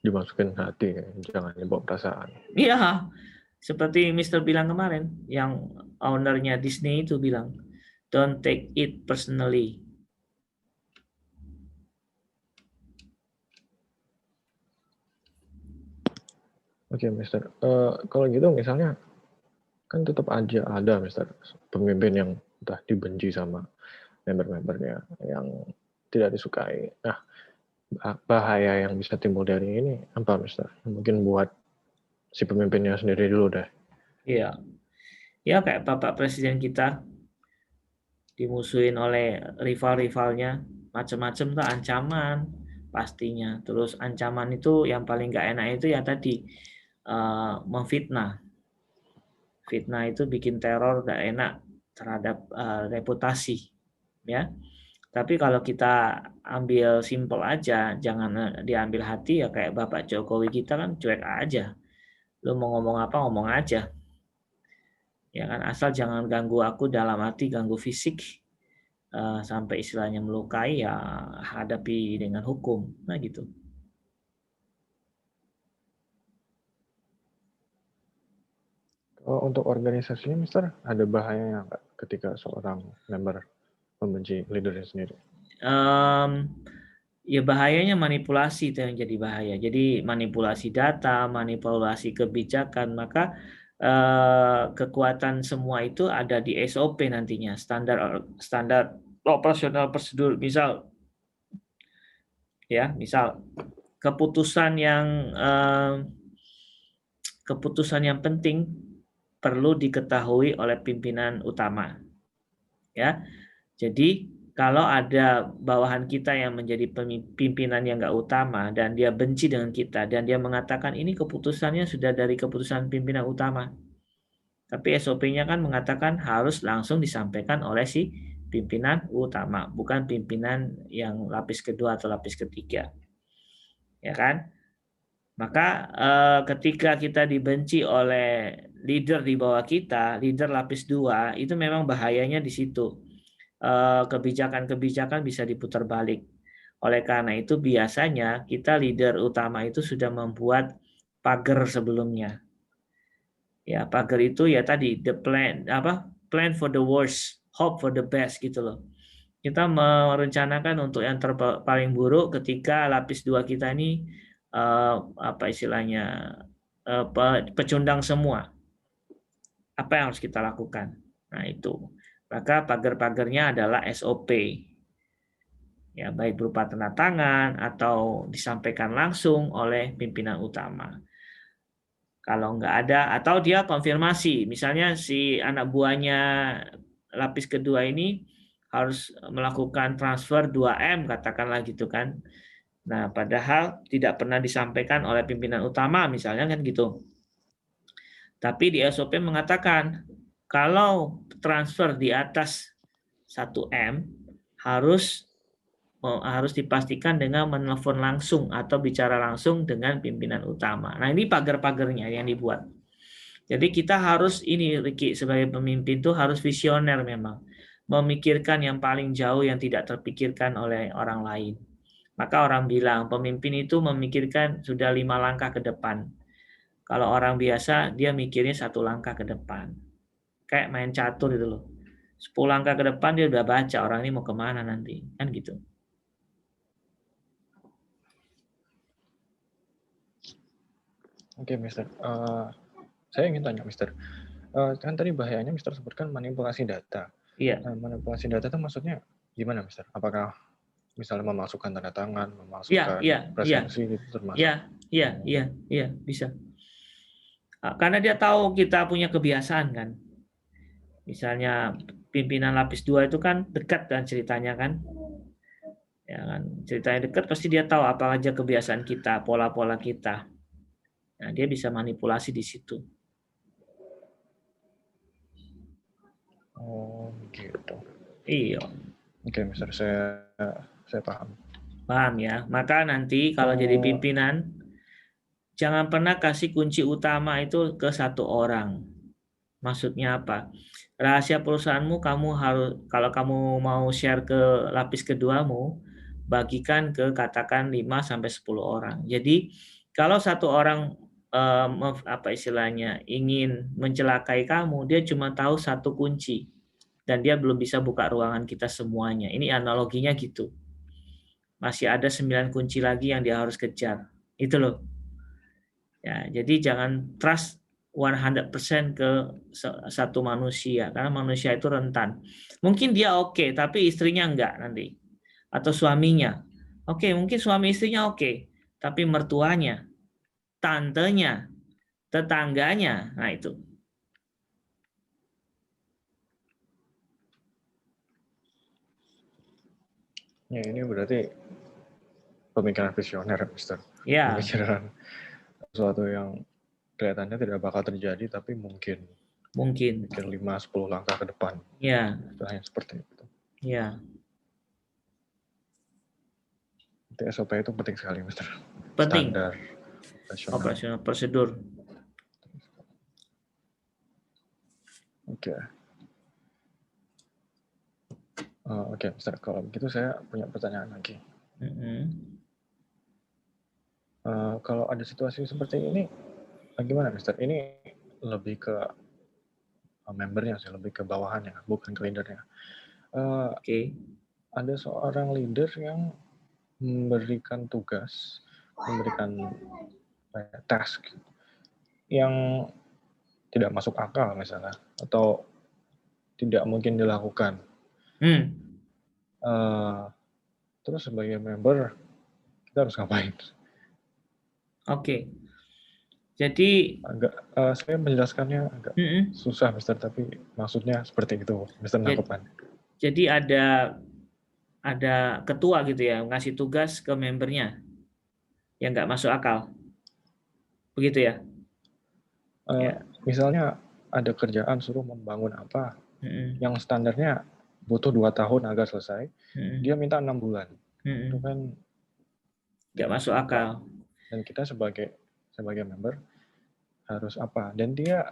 dimasukin hati, jangan dibawa perasaan. Iya, seperti Mister bilang kemarin, yang ownernya Disney itu bilang, don't take it personally. Oke, Mister. Kalau gitu misalnya kan tetap aja ada Mister pemimpin yang entah dibenci sama member-membernya yang tidak disukai. Nah, bahaya yang bisa timbul dari ini apa Mister? Mungkin buat si pemimpinnya sendiri dulu deh. Iya, ya kayak Bapak Presiden kita dimusuhin oleh rival-rivalnya, macam-macam tuh ancaman pastinya. Terus ancaman itu yang paling nggak enak itu ya tadi memfitnah. Fitnah itu bikin teror nggak enak terhadap reputasi, ya. Tapi kalau kita ambil simpel aja, jangan diambil hati ya kayak Bapak Jokowi kita kan cuek aja. Lu mau ngomong apa ngomong aja. Ya kan, asal jangan ganggu aku dalam arti ganggu fisik sampai istilahnya melukai, ya hadapi dengan hukum. Nah gitu. Untuk organisasinya, Mister, ada bahayanya nggak ketika seorang member membenci leadernya sendiri? Ya bahayanya manipulasi itu yang jadi bahaya. Jadi manipulasi data, manipulasi kebijakan, maka kekuatan semua itu ada di SOP nantinya, standar operasional prosedur. Misal keputusan yang penting perlu diketahui oleh pimpinan utama. Ya, jadi kalau ada bawahan kita yang menjadi pimpinan yang nggak utama dan dia benci dengan kita dan dia mengatakan ini keputusannya sudah dari keputusan pimpinan utama, tapi SOP-nya kan mengatakan harus langsung disampaikan oleh si pimpinan utama, bukan pimpinan yang lapis kedua atau lapis ketiga, ya kan? Maka ketika kita dibenci oleh leader di bawah kita, leader lapis 2, itu memang bahayanya di situ. Kebijakan-kebijakan bisa diputar balik. Oleh karena itu biasanya kita leader utama itu sudah membuat pagar sebelumnya. Ya, pagar itu ya tadi plan for the worst, hope for the best gitu loh. Kita merencanakan untuk yang paling buruk ketika lapis 2 kita ini pecundang semua. Apa yang harus kita lakukan? Nah, itu. Maka pagar-pagarnya adalah SOP. Ya, baik berupa tanda tangan atau disampaikan langsung oleh pimpinan utama. Kalau nggak ada, atau dia konfirmasi, misalnya si anak buahnya lapis kedua ini harus melakukan transfer 2M, katakanlah gitu kan. Nah, padahal tidak pernah disampaikan oleh pimpinan utama, misalnya kan gitu. Tapi di SOP mengatakan, kalau transfer di atas 1M, harus dipastikan dengan menelpon langsung atau bicara langsung dengan pimpinan utama. Nah, ini pagar-pagarnya yang dibuat. Jadi kita harus ini, Ricky, sebagai pemimpin tuh harus visioner memang. Memikirkan yang paling jauh yang tidak terpikirkan oleh orang lain. Maka orang bilang pemimpin itu memikirkan sudah 5 langkah ke depan. Kalau orang biasa dia mikirnya 1 langkah ke depan. Kayak main catur gitu loh. 10 langkah ke depan dia udah baca orang ini mau kemana nanti. Kan gitu. Oke, Mister. Saya ingin tanya, Mister. Kan tadi bahayanya Mister sebutkan manipulasi data. Iya. Manipulasi data itu maksudnya gimana, Mister? Apakah misalnya memasukkan tanda tangan, memasukkan presensi itu termasuk? Iya, bisa. Karena dia tahu kita punya kebiasaan kan. Misalnya pimpinan lapis 2 itu kan dekat kan ceritanya kan. Ya kan, ceritanya dekat pasti dia tahu apa aja kebiasaan kita, pola-pola kita. Nah, dia bisa manipulasi di situ. Oh, gitu. Iya. Oke, Mister, saya paham. Paham ya. Maka nanti kalau jadi pimpinan, jangan pernah kasih kunci utama itu ke 1 orang. Maksudnya apa? Rahasia perusahaanmu kamu harus, kalau kamu mau share ke lapis keduamu, bagikan ke katakan 5 sampai 10 orang. Jadi kalau 1 orang ingin mencelakai kamu, dia cuma tahu 1 kunci dan dia belum bisa buka ruangan kita semuanya. Ini analoginya gitu. Masih ada 9 kunci lagi yang dia harus kejar. Itu loh. Ya, jadi jangan trust 100% ke satu manusia, karena manusia itu rentan. Mungkin dia oke, tapi istrinya enggak nanti. Atau suaminya. Oke, mungkin suami istrinya oke, tapi mertuanya, tantenya, tetangganya, nah itu. Ya, ini berarti pemikiran visioner, Mister. Ya. Pemikiran sesuatu yang kelihatannya tidak bakal terjadi, tapi mungkin 5-10 langkah ke depan. Ya. Istilahnya seperti itu. Ya. SOP itu penting sekali, Mister. Penting. Standar operasional prosedur. Oke. Oke, Mister. Kalau begitu saya punya pertanyaan lagi. Kalau ada situasi seperti ini, gimana, Mister? Ini lebih ke membernya sih, lebih ke bawahannya, bukan ke leadernya. Oke. Ada seorang leader yang memberikan tugas, memberikan task yang tidak masuk akal misalnya, atau tidak mungkin dilakukan. Terus sebagai member, kita harus ngapain? Oke. Jadi saya menjelaskannya agak susah, Mister, tapi maksudnya seperti itu, Mister nangkepan. Jadi ada ketua gitu ya, ngasih tugas ke membernya yang nggak masuk akal. Begitu ya? Misalnya ada kerjaan suruh membangun apa, yang standarnya butuh 2 tahun agar selesai, dia minta 6 bulan. Itu kan nggak masuk akal. Dan kita sebagai member harus apa? Dan dia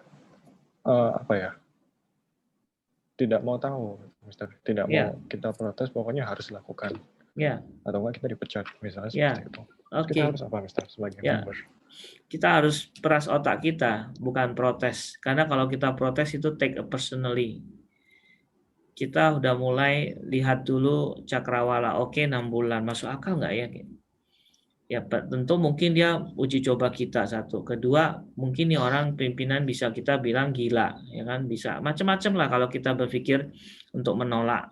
tidak mau tahu, Mister. Tidak mau kita protes, pokoknya harus dilakukan. Atau enggak kita dipecat, misalnya seperti itu. Kita harus apa, Mister, sebagai member? Kita harus peras otak kita, bukan protes. Karena kalau kita protes itu take it personally. Kita udah mulai lihat dulu cakrawala, oke 6 bulan, masuk akal nggak ya? Ya tentu mungkin dia uji coba kita satu. Kedua, mungkin nih orang pimpinan bisa kita bilang gila, ya kan? Bisa macam-macam lah kalau kita berpikir untuk menolak.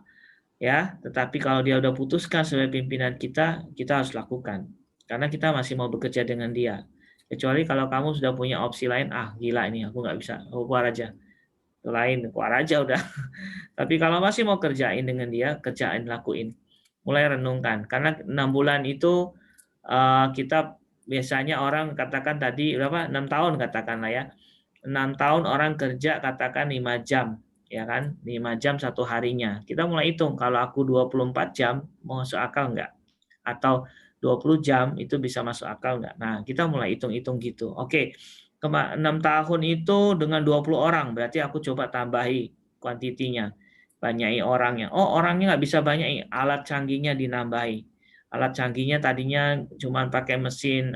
Ya, tetapi kalau dia udah putuskan sebagai pimpinan kita harus lakukan. Karena kita masih mau bekerja dengan dia. Kecuali kalau kamu sudah punya opsi lain, gila ini aku nggak bisa, aku keluar aja. Itu lain, keluar aja udah. Tapi kalau masih mau kerjain dengan dia, kerjain, lakuin. Mulai renungkan. Karena 6 bulan itu kita biasanya orang katakan tadi berapa? 6 tahun katakanlah ya. 6 tahun orang kerja katakan 5 jam. Ya kan, 5 jam satu harinya. Kita mulai hitung, kalau aku 24 jam, mau masuk akal nggak? Atau 20 jam, itu bisa masuk akal nggak? Nah, kita mulai hitung-hitung gitu. Oke, 6 tahun itu dengan 20 orang, berarti aku coba tambahi kuantitinya. Banyai orangnya. Oh, orangnya nggak bisa banyak, alat canggihnya dinambahi. Alat canggihnya tadinya cuma pakai mesin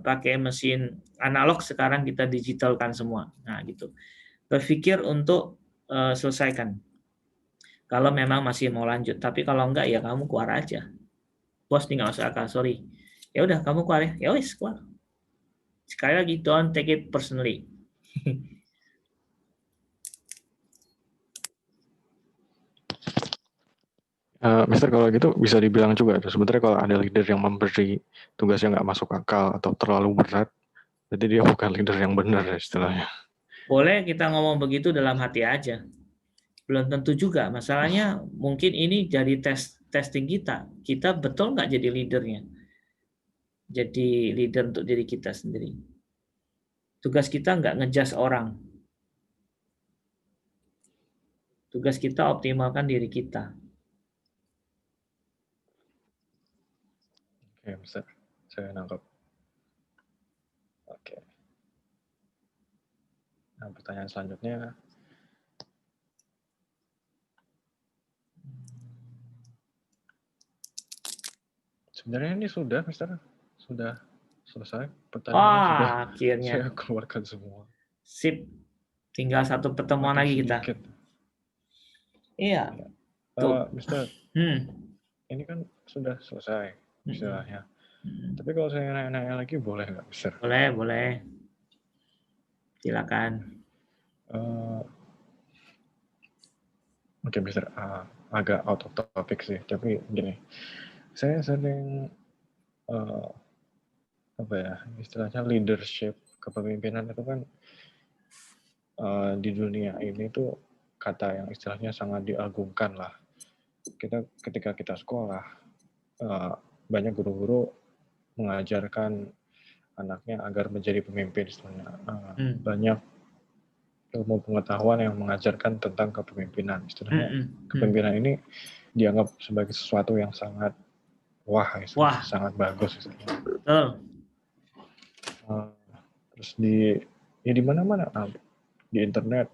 pakai mesin analog, sekarang kita digitalkan semua. Nah, gitu. Berpikir untuk selesaikan. Kalau memang masih mau lanjut, tapi kalau enggak ya kamu keluar aja. Bos tinggal masuk akal, sorry. Ya udah kamu keluar ya. Ya wis keluar. Sekali lagi, don't take it personally. Mister, kalau gitu bisa dibilang juga, sebenarnya kalau ada leader yang memberi tugas yang nggak masuk akal atau terlalu berat, berarti dia bukan leader yang benar istilahnya. Boleh kita ngomong begitu dalam hati aja. Belum tentu juga. Masalahnya mungkin ini jadi testing kita. Kita betul nggak jadi leadernya? Jadi leader untuk diri kita sendiri. Tugas kita nggak ngejas orang. Tugas kita optimalkan diri kita. Oke, Mister. Saya nangkap. Oke. Nah, pertanyaan selanjutnya. Sebenarnya ini sudah, Mister. Sudah selesai. Pertanyaannya sudah akhirnya. Saya keluarkan semua. Sip. Tinggal satu pertemuan lagi sedikit. Kita. Iya. Mister, ini kan sudah selesai istilahnya. Tapi kalau saya nanya-nanya lagi boleh nggak, Mister? Boleh. Silakan. Oke, Mister. Agak out of topic sih, tapi gini. Saya sering istilahnya leadership, kepemimpinan itu kan di dunia ini tuh kata yang istilahnya sangat diagungkan lah. Ketika kita sekolah, banyak guru-guru mengajarkan anaknya agar menjadi pemimpin istilahnya. Banyak ilmu pengetahuan yang mengajarkan tentang kepemimpinan istilahnya. Kepemimpinan ini dianggap sebagai sesuatu yang sangat sangat bagus istilahnya. Terus di mana-mana, di internet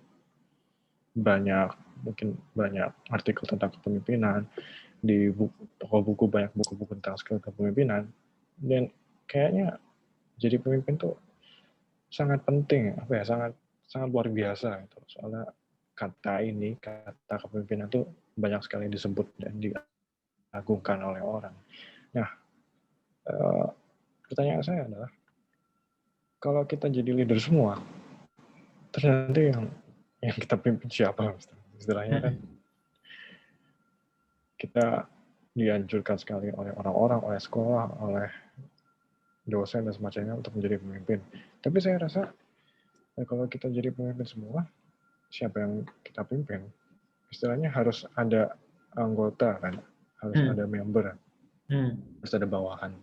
mungkin banyak artikel tentang kepemimpinan, di toko buku banyak buku-buku tentang skill kepemimpinan, dan kayaknya jadi pemimpin tuh sangat penting, sangat sangat luar biasa gitu. Soalnya kata kepemimpinan tuh banyak sekali disebut dan diagungkan oleh orang. Nah, pertanyaan saya adalah, kalau kita jadi leader semua, terus nanti yang kita pimpin siapa? Istilahnya kan kita dianjurkan sekali oleh orang-orang, oleh sekolah, oleh dosen dan semacamnya untuk menjadi pemimpin. Tapi saya rasa kalau kita jadi pemimpin semua, siapa yang kita pimpin? Istilahnya harus ada anggota kan, harus ada member, harus ada bawahan.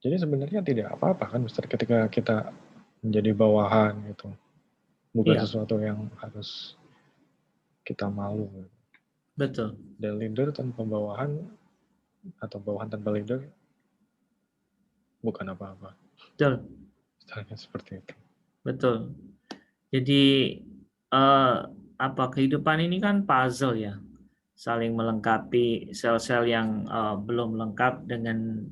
Jadi sebenarnya tidak apa-apa kan, Mister, ketika kita menjadi bawahan gitu, bukan sesuatu yang harus kita malu. Betul. Dan leader tanpa bawahan atau bawahan tanpa leader bukan apa-apa. Betul. Istilahnya seperti itu. Betul. Jadi kehidupan ini kan puzzle ya, saling melengkapi sel-sel yang belum lengkap dengan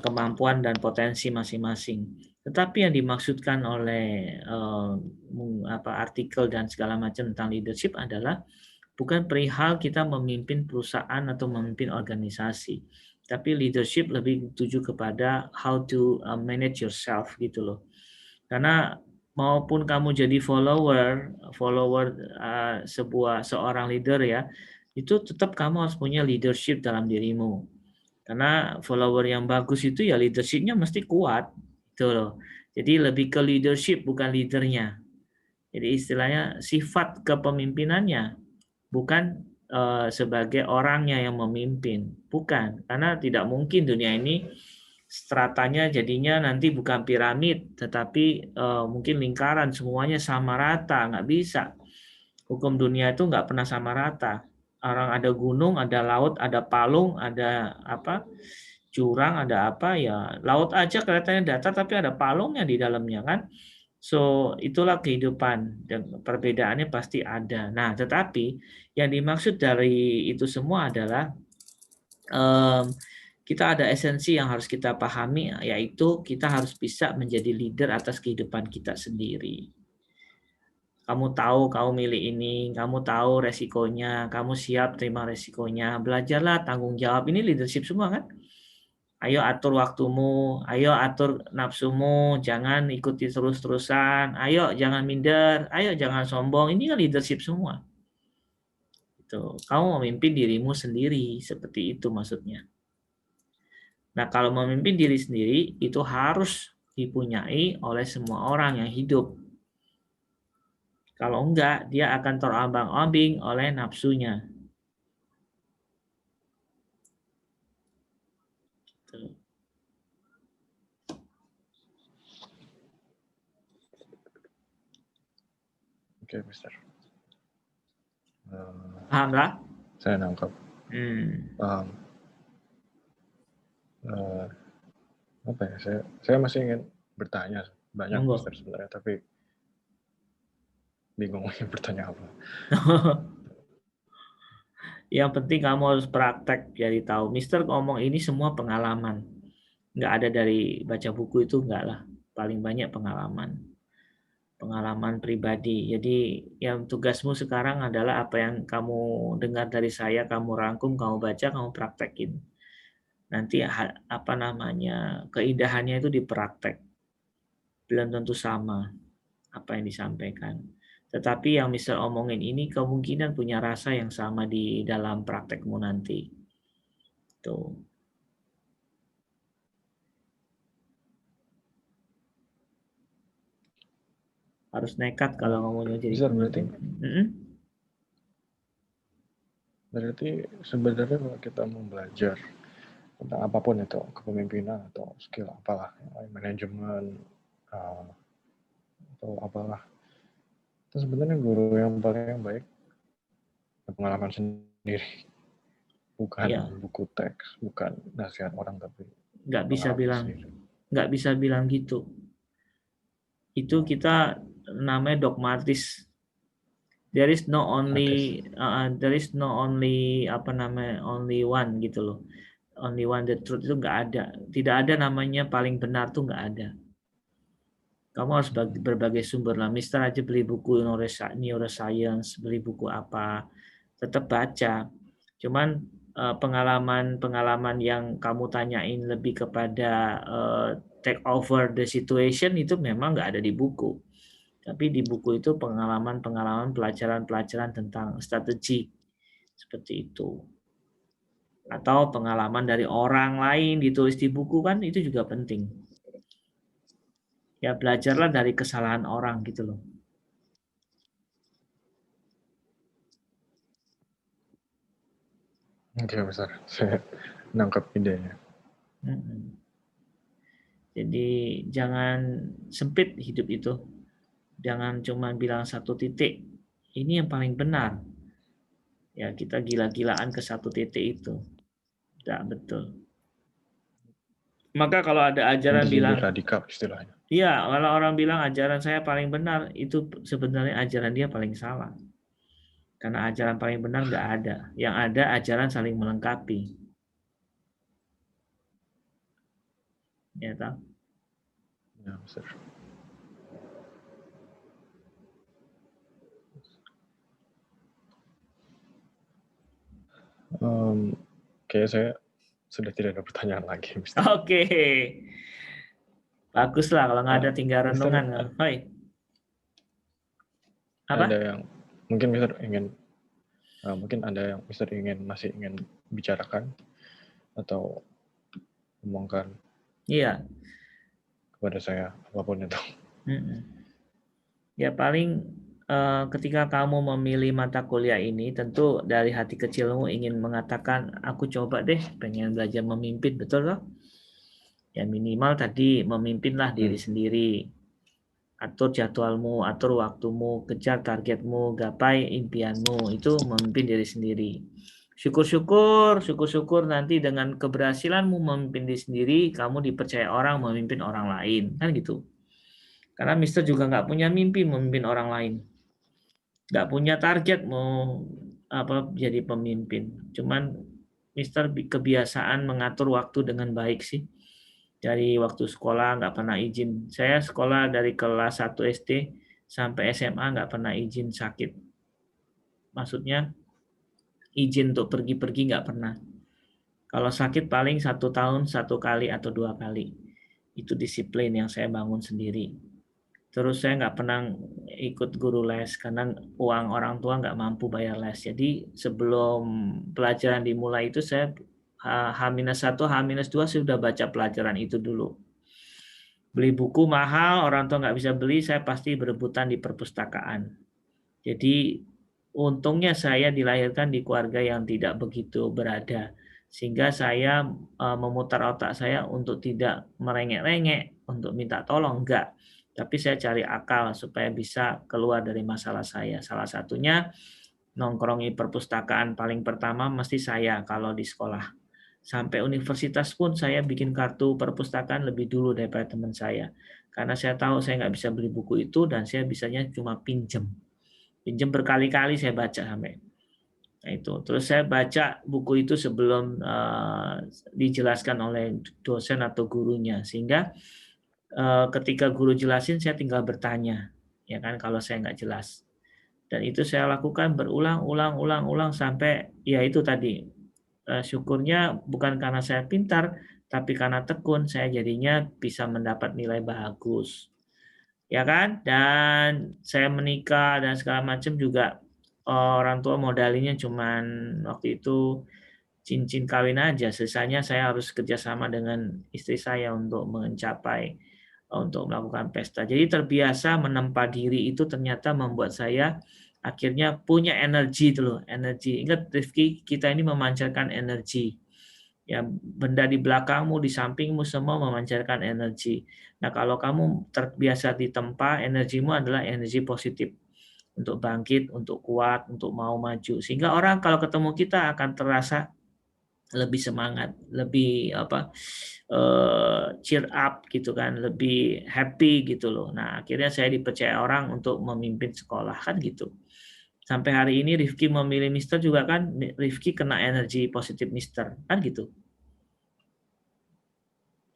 kemampuan dan potensi masing-masing. Tetapi yang dimaksudkan oleh artikel dan segala macam tentang leadership adalah bukan perihal kita memimpin perusahaan atau memimpin organisasi, tapi leadership lebih tuju kepada how to manage yourself gitu loh. Karena maupun kamu jadi follower seorang leader ya, itu tetap kamu harus punya leadership dalam dirimu. Karena follower yang bagus itu ya leadership-nya mesti kuat, gitu loh. Jadi lebih ke leadership bukan leadernya. Jadi istilahnya sifat kepemimpinannya bukan sebagai orangnya yang memimpin, bukan. Karena tidak mungkin dunia ini stratanya jadinya nanti bukan piramid, tetapi mungkin lingkaran, semuanya sama rata, nggak bisa. Hukum dunia itu nggak pernah sama rata. Orang ada gunung, ada laut, ada palung, ada jurang, ada ya laut aja kelihatannya datar tapi ada palungnya di dalamnya kan. So itulah kehidupan dan perbedaannya pasti ada. Nah tetapi yang dimaksud dari itu semua adalah kita ada esensi yang harus kita pahami, yaitu kita harus bisa menjadi leader atas kehidupan kita sendiri. Kamu tahu kamu milih ini, kamu tahu resikonya, kamu siap terima resikonya, belajarlah tanggung jawab. Ini leadership semua kan? Ayo atur waktumu, ayo atur nafsumu, jangan ikuti terus-terusan, ayo jangan minder, ayo jangan sombong. Ini kan leadership semua. Itu. Kamu memimpin dirimu sendiri, seperti itu maksudnya. Nah, kalau memimpin diri sendiri itu harus dipunyai oleh semua orang yang hidup. Kalau enggak, dia akan terombang-ambing oleh nafsunya. Oke, Mister. Paham lah? Saya nangkap. Paham. Saya masih ingin bertanya banyak, Mister, sebenarnya, tapi bingung bertanya apa. Yang penting kamu harus praktek, jadi tahu. Mister ngomong ini semua pengalaman. Nggak ada dari baca buku itu, enggak lah. Paling banyak pengalaman pribadi. Jadi yang tugasmu sekarang adalah apa yang kamu dengar dari saya, kamu rangkum, kamu baca, kamu praktekin. Nanti keindahannya itu dipraktek. Belum tentu sama apa yang disampaikan. Tetapi yang Mister omongin ini kemungkinan punya rasa yang sama di dalam praktekmu nanti. Tuh. Harus nekat kalau kamu mau jadi pemimpin. Berarti sebenarnya kalau kita mau belajar tentang apapun itu, kepemimpinan atau skill apalah, manajemen atau apalah, itu sebenarnya guru yang paling baik pengalaman sendiri, bukan buku teks, bukan nasihat orang, tapi nggak bisa bilang gitu. Itu kita namanya dogmatis. there is no only only one gitu loh. Only one the truth itu nggak ada. Tidak ada namanya paling benar tuh nggak ada. Kamu harus berbagai sumber lah. Mister aja beli buku neuroscience, beli buku apa, tetap baca. Cuman pengalaman yang kamu tanyain lebih kepada take over the situation itu memang nggak ada di buku. Tapi di buku itu pengalaman-pengalaman, pelajaran-pelajaran tentang strategi seperti itu. Atau pengalaman dari orang lain ditulis di buku kan itu juga penting. Ya belajarlah dari kesalahan orang gitu loh. Oke, besar. Saya nangkap idenya. Jadi jangan sempit hidup itu. Jangan cuma bilang satu titik. Ini yang paling benar. Ya kita gila-gilaan ke satu titik itu. Tidak betul. Maka kalau ada ajaran Jadi bilang radikal istilahnya. iya, kalau orang bilang ajaran saya paling benar, itu sebenarnya ajaran dia paling salah. Karena ajaran paling benar nggak ada. Yang ada ajaran saling melengkapi. Ya tak? Ya, besar. Kayak saya sudah tidak ada pertanyaan lagi, Mister. Oke. Bagus lah kalau nggak ada tinggal renungan. Hai. Apa? Ada yang mungkin Mister ingin masih ingin bicarakan atau omongkan. Iya. Kepada saya apapun itu. Ya paling ketika kamu memilih mata kuliah ini, tentu dari hati kecilmu ingin mengatakan, aku coba deh, pengen belajar memimpin, betul loh? Ya minimal tadi memimpinlah diri sendiri. Atur jadwalmu, atur waktumu, kejar targetmu, gapai impianmu, itu memimpin diri sendiri. Syukur-syukur nanti dengan keberhasilanmu memimpin diri sendiri, kamu dipercaya orang memimpin orang lain, kan gitu. Karena Mister juga nggak punya mimpi memimpin orang lain, nggak punya target mau jadi pemimpin. Cuman Mister kebiasaan mengatur waktu dengan baik sih. Dari waktu sekolah nggak pernah izin. Saya sekolah dari kelas 1 SD sampai SMA nggak pernah izin sakit. Maksudnya izin untuk pergi-pergi nggak pernah. Kalau sakit paling 1 tahun 1 kali atau 2 kali. Itu disiplin yang saya bangun sendiri. Terus saya nggak pernah ikut guru les karena uang orang tua nggak mampu bayar les. Jadi sebelum pelajaran dimulai itu saya H-1, H-2 sudah baca pelajaran itu dulu. Beli buku mahal, orang tua nggak bisa beli, saya pasti berebutan di perpustakaan. Jadi untungnya saya dilahirkan di keluarga yang tidak begitu berada. Sehingga saya memutar otak saya untuk tidak merengek-rengek, untuk minta tolong, enggak. Tapi saya cari akal supaya bisa keluar dari masalah saya. Salah satunya nongkrongi perpustakaan paling pertama mesti saya kalau di sekolah. Sampai universitas pun saya bikin kartu perpustakaan lebih dulu daripada teman saya. Karena saya tahu saya nggak bisa beli buku itu dan saya bisanya cuma pinjem. Pinjem berkali-kali saya baca sampai. Nah, itu. Terus saya baca buku itu sebelum dijelaskan oleh dosen atau gurunya. Sehingga ketika guru jelasin saya tinggal bertanya. Ya kan kalau saya nggak jelas. Dan itu saya lakukan berulang sampai ya itu tadi. Syukurnya bukan karena saya pintar, tapi karena tekun saya jadinya bisa mendapat nilai bagus. Ya kan? Dan saya menikah dan segala macam juga orang tua modalinya cuman waktu itu cincin kawin aja. Sisanya saya harus kerjasama dengan istri saya untuk mencapai untuk melakukan pesta. Jadi terbiasa menempa diri itu ternyata membuat saya akhirnya punya energi itu loh, energi. Ingat Rifki, kita ini memancarkan energi. Ya, benda di belakangmu, di sampingmu semua memancarkan energi. Nah, kalau kamu terbiasa ditempa, energimu adalah energi positif untuk bangkit, untuk kuat, untuk mau maju. Sehingga orang kalau ketemu kita akan terasa lebih semangat, lebih cheer up gitu kan, lebih happy gitu loh. Nah, akhirnya saya dipercaya orang untuk memimpin sekolah kan gitu. Sampai hari ini Rifki memilih Mister juga kan, Rifki kena energi positif Mister, kan gitu.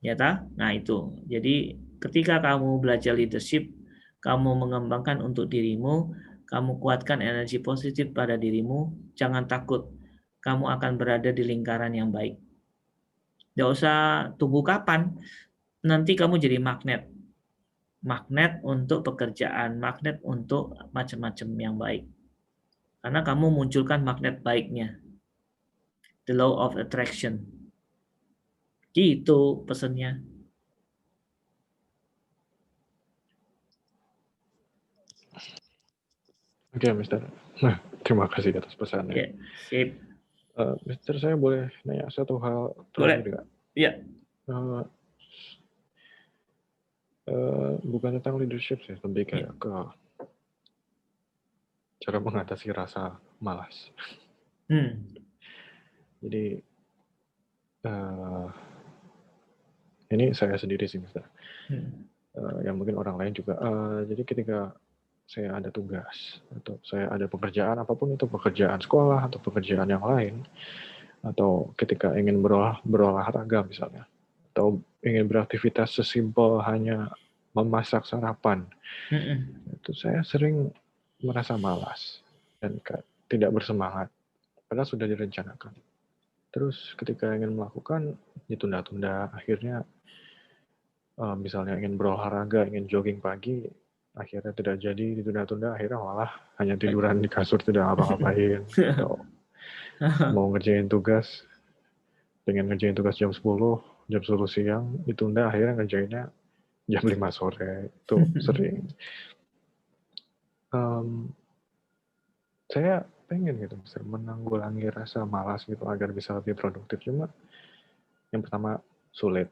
Ya tak? Nah itu. Jadi ketika kamu belajar leadership, kamu mengembangkan untuk dirimu, kamu kuatkan energi positif pada dirimu, jangan takut. Kamu akan berada di lingkaran yang baik. Gak usah tunggu kapan, nanti kamu jadi magnet. Magnet untuk pekerjaan, magnet untuk macam-macam yang baik. Karena kamu munculkan magnet baiknya. The law of attraction. Gitu pesannya. Oke, Mister. Nah, terima kasih atas pesannya. Ya, sip. Mister, saya boleh nanya satu hal Boleh. terakhir nggak? Ya. Bukan tentang leadership sih, lebih kayak ke cara mengatasi rasa malas. Jadi ini saya sendiri sih, Mister. Yang mungkin orang lain juga. Jadi ketika saya ada tugas atau saya ada pekerjaan apapun itu, pekerjaan sekolah atau pekerjaan yang lain, atau ketika ingin berolahraga misalnya, atau ingin beraktivitas sesimpel hanya memasak sarapan, itu saya sering merasa malas dan tidak bersemangat, padahal sudah direncanakan. Terus ketika ingin melakukan, ditunda-tunda, akhirnya misalnya ingin berolahraga, ingin jogging pagi, akhirnya tidak jadi, ditunda-tunda, akhirnya malah hanya tiduran di kasur, tidak ngapa-ngapain. Atau mau ngerjain tugas, pengen ngerjain tugas jam 10 siang, ditunda, akhirnya ngerjainnya jam 5 sore. Itu sering. Saya pengen gitu, menanggulangi rasa malas gitu agar bisa lebih produktif. Cuma yang pertama sulit,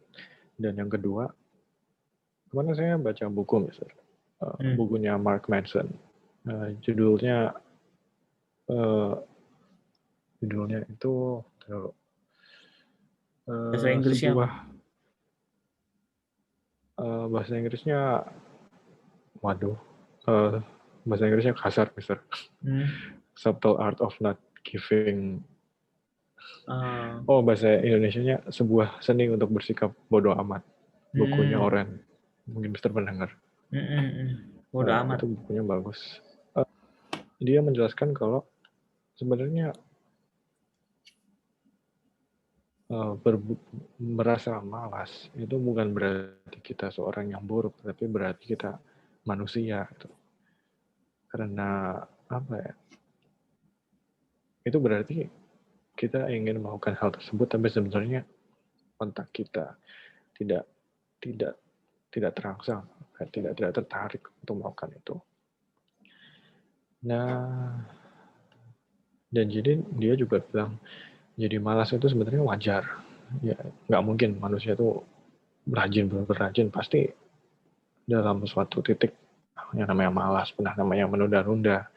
dan yang kedua, kemarin saya baca buku, Mister. Bukunya Mark Manson. Judulnya itu Bahasa Inggrisnya sebuah bahasa Inggrisnya, waduh, bahasa Inggrisnya kasar, Mister. Subtle Art of Not Giving. Bahasa Indonesianya sebuah seni untuk bersikap bodoh amat. Bukunya Oren. Mungkin Mister pendengar. Bodoh amat. Itu bukunya bagus. Dia menjelaskan kalau sebenarnya merasa malas itu bukan berarti kita seorang yang buruk, tapi berarti kita manusia. Gitu. Karena apa ya? Itu berarti kita ingin melakukan hal tersebut, tapi sebenarnya otak kita tidak terangsang, tidak tertarik untuk melakukan itu. Nah, dan jadi dia juga bilang, jadi malas itu sebenarnya wajar. Ya, nggak mungkin manusia itu rajin, pasti dalam suatu titik yang namanya malas, pernah namanya menunda-nunda.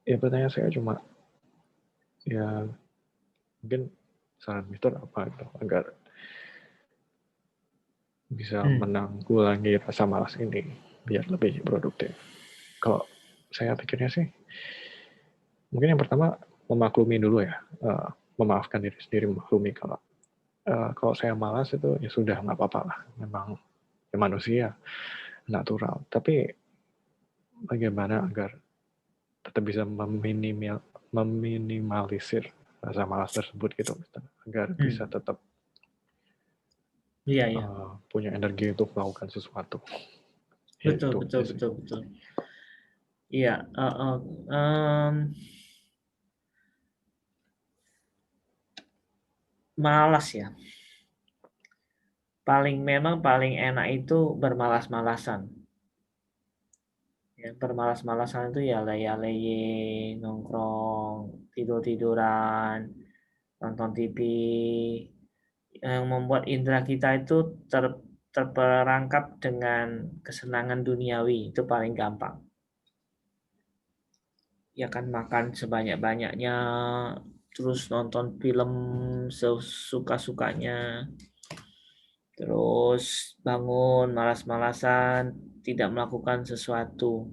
Ya pertanyaan saya cuma, ya mungkin saran Mister apa gitu, agar bisa menanggulangi rasa malas ini biar lebih produktif. Kalau saya pikirnya sih, mungkin yang pertama memaklumi dulu ya, memaafkan diri sendiri, memaklumi kalau saya malas itu ya sudah, nggak apa-apa lah, memang ya manusia natural. Tapi bagaimana agar tetap bisa meminimalisir rasa malas tersebut gitu, agar bisa tetap punya energi untuk melakukan sesuatu. Betul. Iya. Malas ya. Memang paling enak itu bermalas-malasan. Ya, bermalas-malasan itu ya leye-leye, nongkrong, tidur-tiduran, nonton TV, yang membuat indera kita itu terperangkap dengan kesenangan duniawi, itu paling gampang. Ya kan, makan sebanyak-banyaknya, terus nonton film sesuka-sukanya, terus bangun malas-malasan, tidak melakukan sesuatu.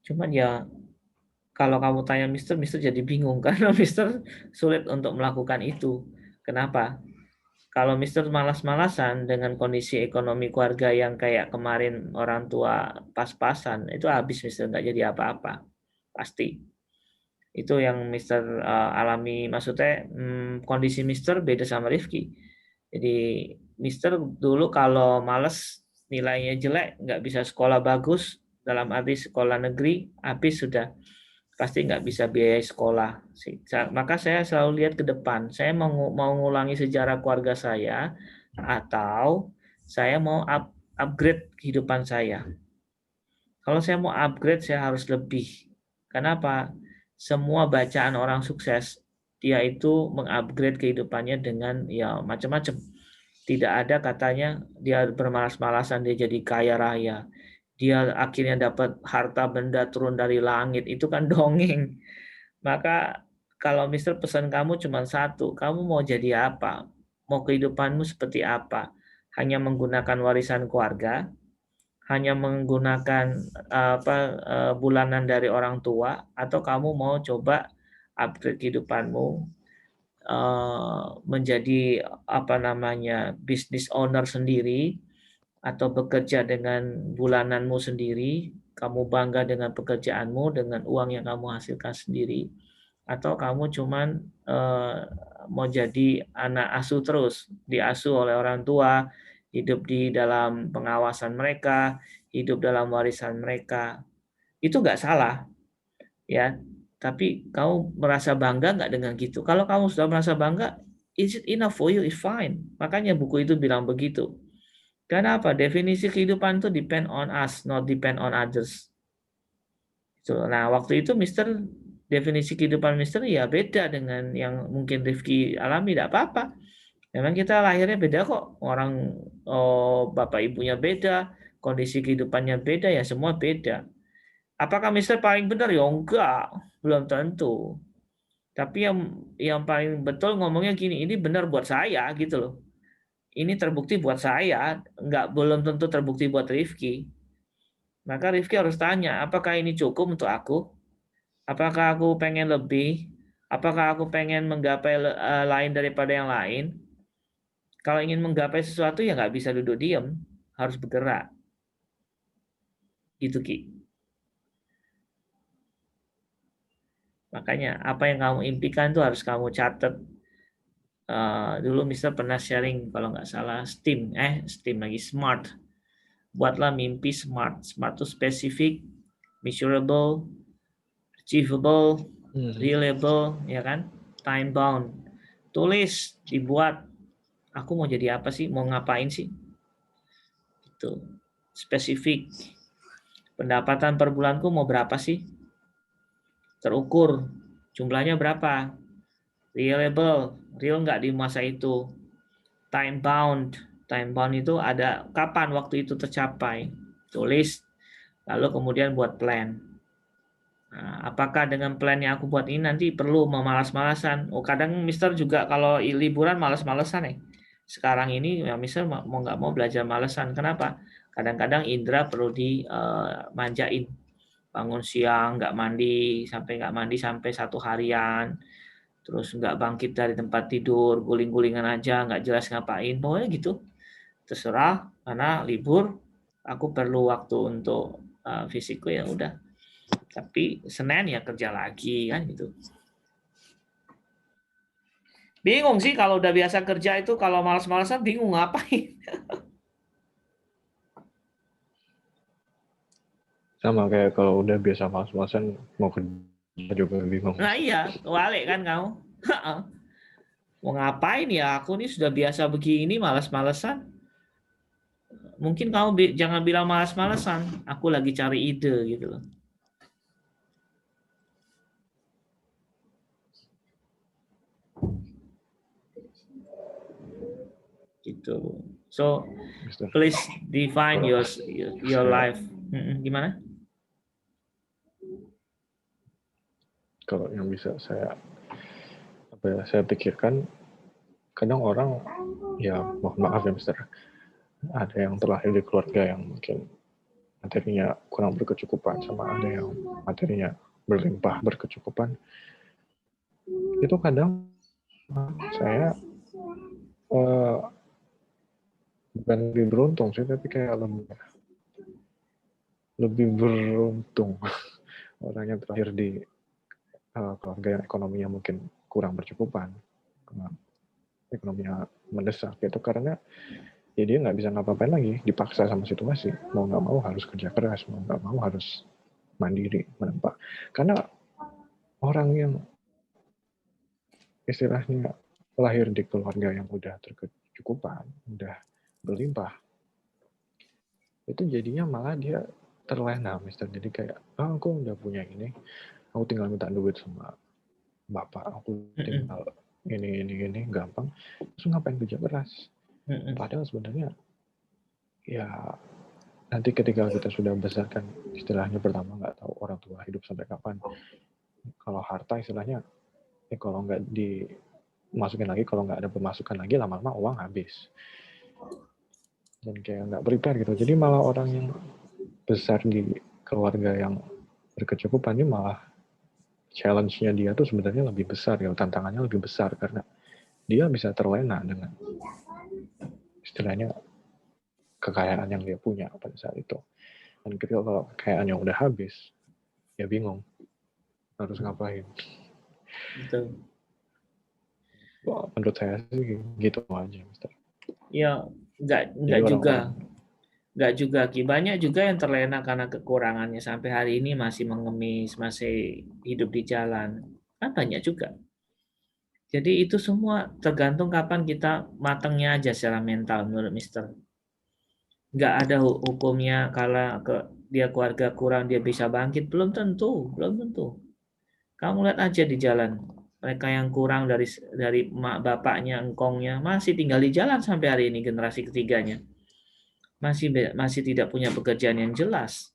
Cuman ya kalau kamu tanya Mister jadi bingung karena Mister sulit untuk melakukan itu. Kenapa? Kalau Mister malas-malasan dengan kondisi ekonomi keluarga yang kayak kemarin orang tua pas-pasan, itu habis Mister nggak jadi apa-apa. Pasti. Itu yang Mister alami. Maksudnya kondisi Mister beda sama Rifki. Jadi Mister dulu kalau males nilainya jelek, nggak bisa sekolah bagus, dalam arti sekolah negeri, habis sudah pasti nggak bisa biaya sekolah. Maka saya selalu lihat ke depan. Saya mau ngulangi sejarah keluarga saya atau saya mau upgrade kehidupan saya. Kalau saya mau upgrade, saya harus lebih. Kenapa? Semua bacaan orang sukses, dia itu mengupgrade kehidupannya dengan ya macam-macam. Tidak ada katanya dia bermalas-malasan dia jadi kaya raya. Dia akhirnya dapat harta benda turun dari langit. Itu kan dongeng. Maka kalau Mister pesan kamu cuma satu, kamu mau jadi apa? Mau kehidupanmu seperti apa? Hanya menggunakan warisan keluarga, hanya menggunakan bulanan dari orang tua, atau kamu mau coba upgrade kehidupanmu menjadi business owner sendiri, atau bekerja dengan bulananmu sendiri, kamu bangga dengan pekerjaanmu, dengan uang yang kamu hasilkan sendiri, atau kamu cuman mau jadi anak asuh terus, diasuh oleh orang tua, hidup di dalam pengawasan mereka, hidup dalam warisan mereka. Itu nggak salah, ya. Tapi kamu merasa bangga nggak dengan gitu? Kalau kamu sudah merasa bangga, is it enough for you? It's fine. Makanya buku itu bilang begitu. Karena apa? Definisi kehidupan itu depend on us, not depend on others. Nah, waktu itu definisi kehidupan Mister ya beda dengan yang mungkin Rifki alami, tidak apa-apa. Memang kita lahirnya beda kok. Orang bapak ibunya beda, kondisi kehidupannya beda, ya semua beda. Apakah Mister paling benar? Ya enggak, belum tentu. Tapi yang paling betul ngomongnya gini, ini benar buat saya gitu loh. Ini terbukti buat saya, belum tentu terbukti buat Rifki. Maka Rifki harus tanya, apakah ini cukup untuk aku? Apakah aku pengen lebih? Apakah aku pengen menggapai lain daripada yang lain? Kalau ingin menggapai sesuatu ya nggak bisa duduk diam, harus bergerak. Gitu Ki. Makanya apa yang kamu impikan itu harus kamu catat. Dulu Mister pernah sharing kalau nggak salah STEAM lagi SMART. Buatlah mimpi SMART. SMART itu spesifik, measurable, achievable, reliable, ya kan? Time bound. Tulis, dibuat. Aku mau jadi apa sih? Mau ngapain sih? Itu spesifik. Pendapatan per bulanku mau berapa sih? Terukur. Jumlahnya berapa? Reliable. Real nggak di masa itu. Time bound. Time bound itu ada kapan waktu itu tercapai. Tulis. Lalu kemudian buat plan. Nah, apakah dengan plan yang aku buat ini nanti perlu memalas-malasan? Kadang Mister juga kalau liburan malas-malasan ya. Sekarang ini ya Mister mau nggak mau belajar malasan. Kenapa? Kadang-kadang indera perlu dimanjain. Bangun siang nggak mandi sampai 1 harian. Terus nggak bangkit dari tempat tidur, guling-gulingan aja, nggak jelas ngapain. Pokoknya gitu. Terserah, karena libur, aku perlu waktu untuk fisikku, ya udah. Tapi Senin ya kerja lagi kan gitu. Bingung sih kalau udah biasa kerja itu, kalau malas-malasan bingung ngapain. Sama kayak kalau udah biasa malas-malasan mau kerja juga bingung. Nah iya, kebalik kan kamu. Mau ngapain ya, aku nih sudah biasa begini malas-malasan. Mungkin kamu jangan bilang malas-malasan, aku lagi cari ide gitu loh. Gitu. So please define your life. Gimana? Kalau yang bisa saya pikirkan, kadang orang ya mohon maaf ya Mister, ada yang terlahir di keluarga yang mungkin materinya kurang berkecukupan sama ada yang materinya berlimpah berkecukupan. Itu kadang saya bukan lebih beruntung sih, tapi kayak lebih beruntung orang yang terlahir di keluarga yang ekonominya mungkin kurang berkecukupan, ekonominya mendesak gitu, karena ya dia nggak bisa ngapa-ngapain lagi, dipaksa sama situasi, mau nggak mau harus kerja keras, mau nggak mau harus mandiri menempa. Karena orang yang istilahnya lahir di keluarga yang udah terkecukupan, udah berlimpah, itu jadinya malah dia terlena, Mister. Jadi kayak, aku udah punya ini, aku tinggal minta duit sama bapak, aku tinggal ini gampang, terus ngapain kerja keras? Padahal sebenarnya ya nanti ketika kita sudah besar kan, istilahnya pertama nggak tahu orang tua hidup sampai kapan. Kalau harta istilahnya, kalau nggak dimasukin lagi, kalau nggak ada pemasukan lagi, lama-lama uang habis. Dan kayak nggak prepare gitu. Jadi malah orang yang besar di keluarga yang berkecukupan ini malah challenge-nya dia tuh sebenarnya lebih besar, ya, tantangannya lebih besar karena dia bisa terlena dengan istilahnya kekayaan yang dia punya pada saat itu. Dan ketika kalau kekayaannya udah habis, ya bingung harus ngapain. Betul. Menurut saya sih gitu aja, Mister. Ya, enggak juga. Enggak juga, Ki. Banyak juga yang terlena karena kekurangannya sampai hari ini masih mengemis, masih hidup di jalan. Kan banyak juga. Jadi itu semua tergantung kapan kita matangnya aja secara mental menurut Mister. Enggak ada hukumnya kalau dia keluarga kurang dia bisa bangkit, belum tentu. Kamu lihat aja di jalan. Mereka yang kurang dari mak bapaknya, engkongnya masih tinggal di jalan sampai hari ini, generasi ketiganya. Masih tidak punya pekerjaan yang jelas.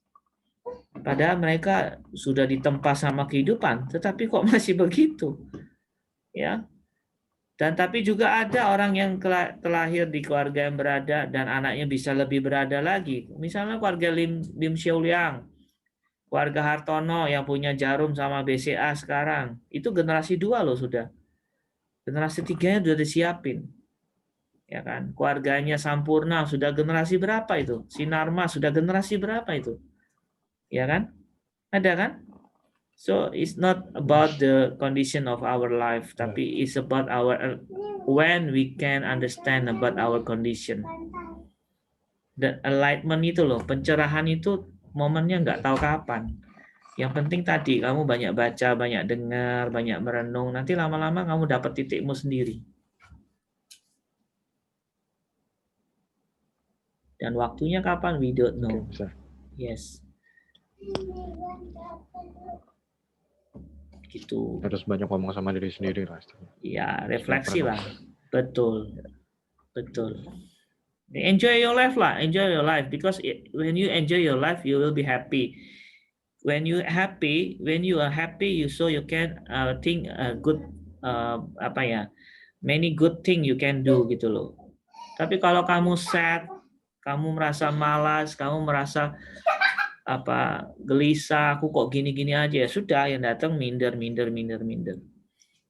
Padahal mereka sudah ditempa sama kehidupan, tetapi kok masih begitu. Ya. Dan tapi juga ada orang yang terlahir di keluarga yang berada dan anaknya bisa lebih berada lagi. Misalnya keluarga Lim Xiaoliang, keluarga Hartono yang punya Jarum sama BCA sekarang. Itu generasi 2 loh sudah. Generasi 3-nya sudah disiapin. Ya kan? Keluarganya Sampurna sudah generasi berapa itu? Sinarma sudah generasi berapa itu? Ya kan? Ada kan? So it's not about the condition of our life, tapi it's about our when we can understand about our condition. The enlightenment itu loh, pencerahan itu momennya nggak tahu kapan. Yang penting tadi kamu banyak baca, banyak dengar, banyak merenung. Nanti lama-lama kamu dapat titikmu sendiri. Dan waktunya kapan? We don't know. Yes. Gitu. Harus banyak ngomong sama diri sendiri lah. Ya, refleksi lah. Betul. Enjoy your life lah. Enjoy your life because when you enjoy your life, you will be happy. When you are happy, so you can think good many good thing you can do gitu loh. Tapi kalau kamu sad, kamu merasa malas, kamu merasa gelisah, aku kok gini-gini aja, ya sudah, yang datang minder.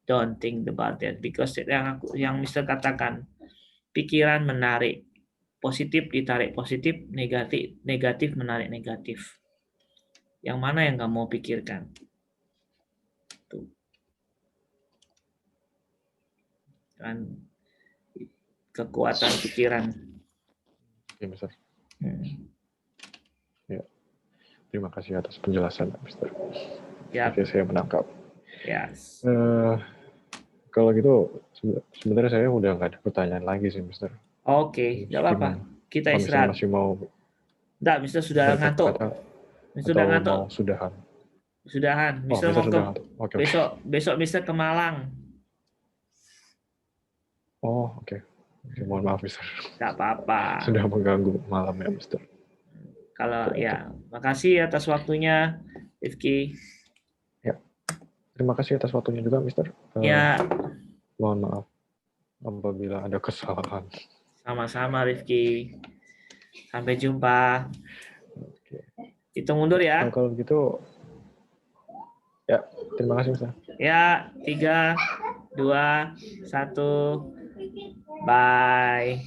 Don't think about that because yang Mister katakan, pikiran menarik positif ditarik positif, negatif menarik negatif. Yang mana yang kamu pikirkan? Tuh. Kan kekuatan pikiran. Oke, Mister. Ya. Terima kasih atas penjelasan, Mister. Ya. Oke, saya menangkap. Yes. Kalau gitu, sebenarnya saya udah nggak ada pertanyaan lagi sih, Mister. Oke, nggak apa-apa. Kita istirahat. Masih mau. Nggak, Mister sudah ngantuk. Mister sudah ngantuk. Mau sudahan. Mister mau ke besok Mister ke Malang. Oh, oke. Mohon maaf, Mister. Nggak apa-apa. Sudah mengganggu malam ya, Mister. Kalau makasih atas waktunya, Rifki. Ya, terima kasih atas waktunya juga, Mister. Ya. Mohon maaf apabila ada kesalahan. Sama-sama, Rifki. Sampai jumpa. Hitung mundur ya. Kalau gitu, ya terima kasih Ustaz. Ya, 3, 2, 1, bye.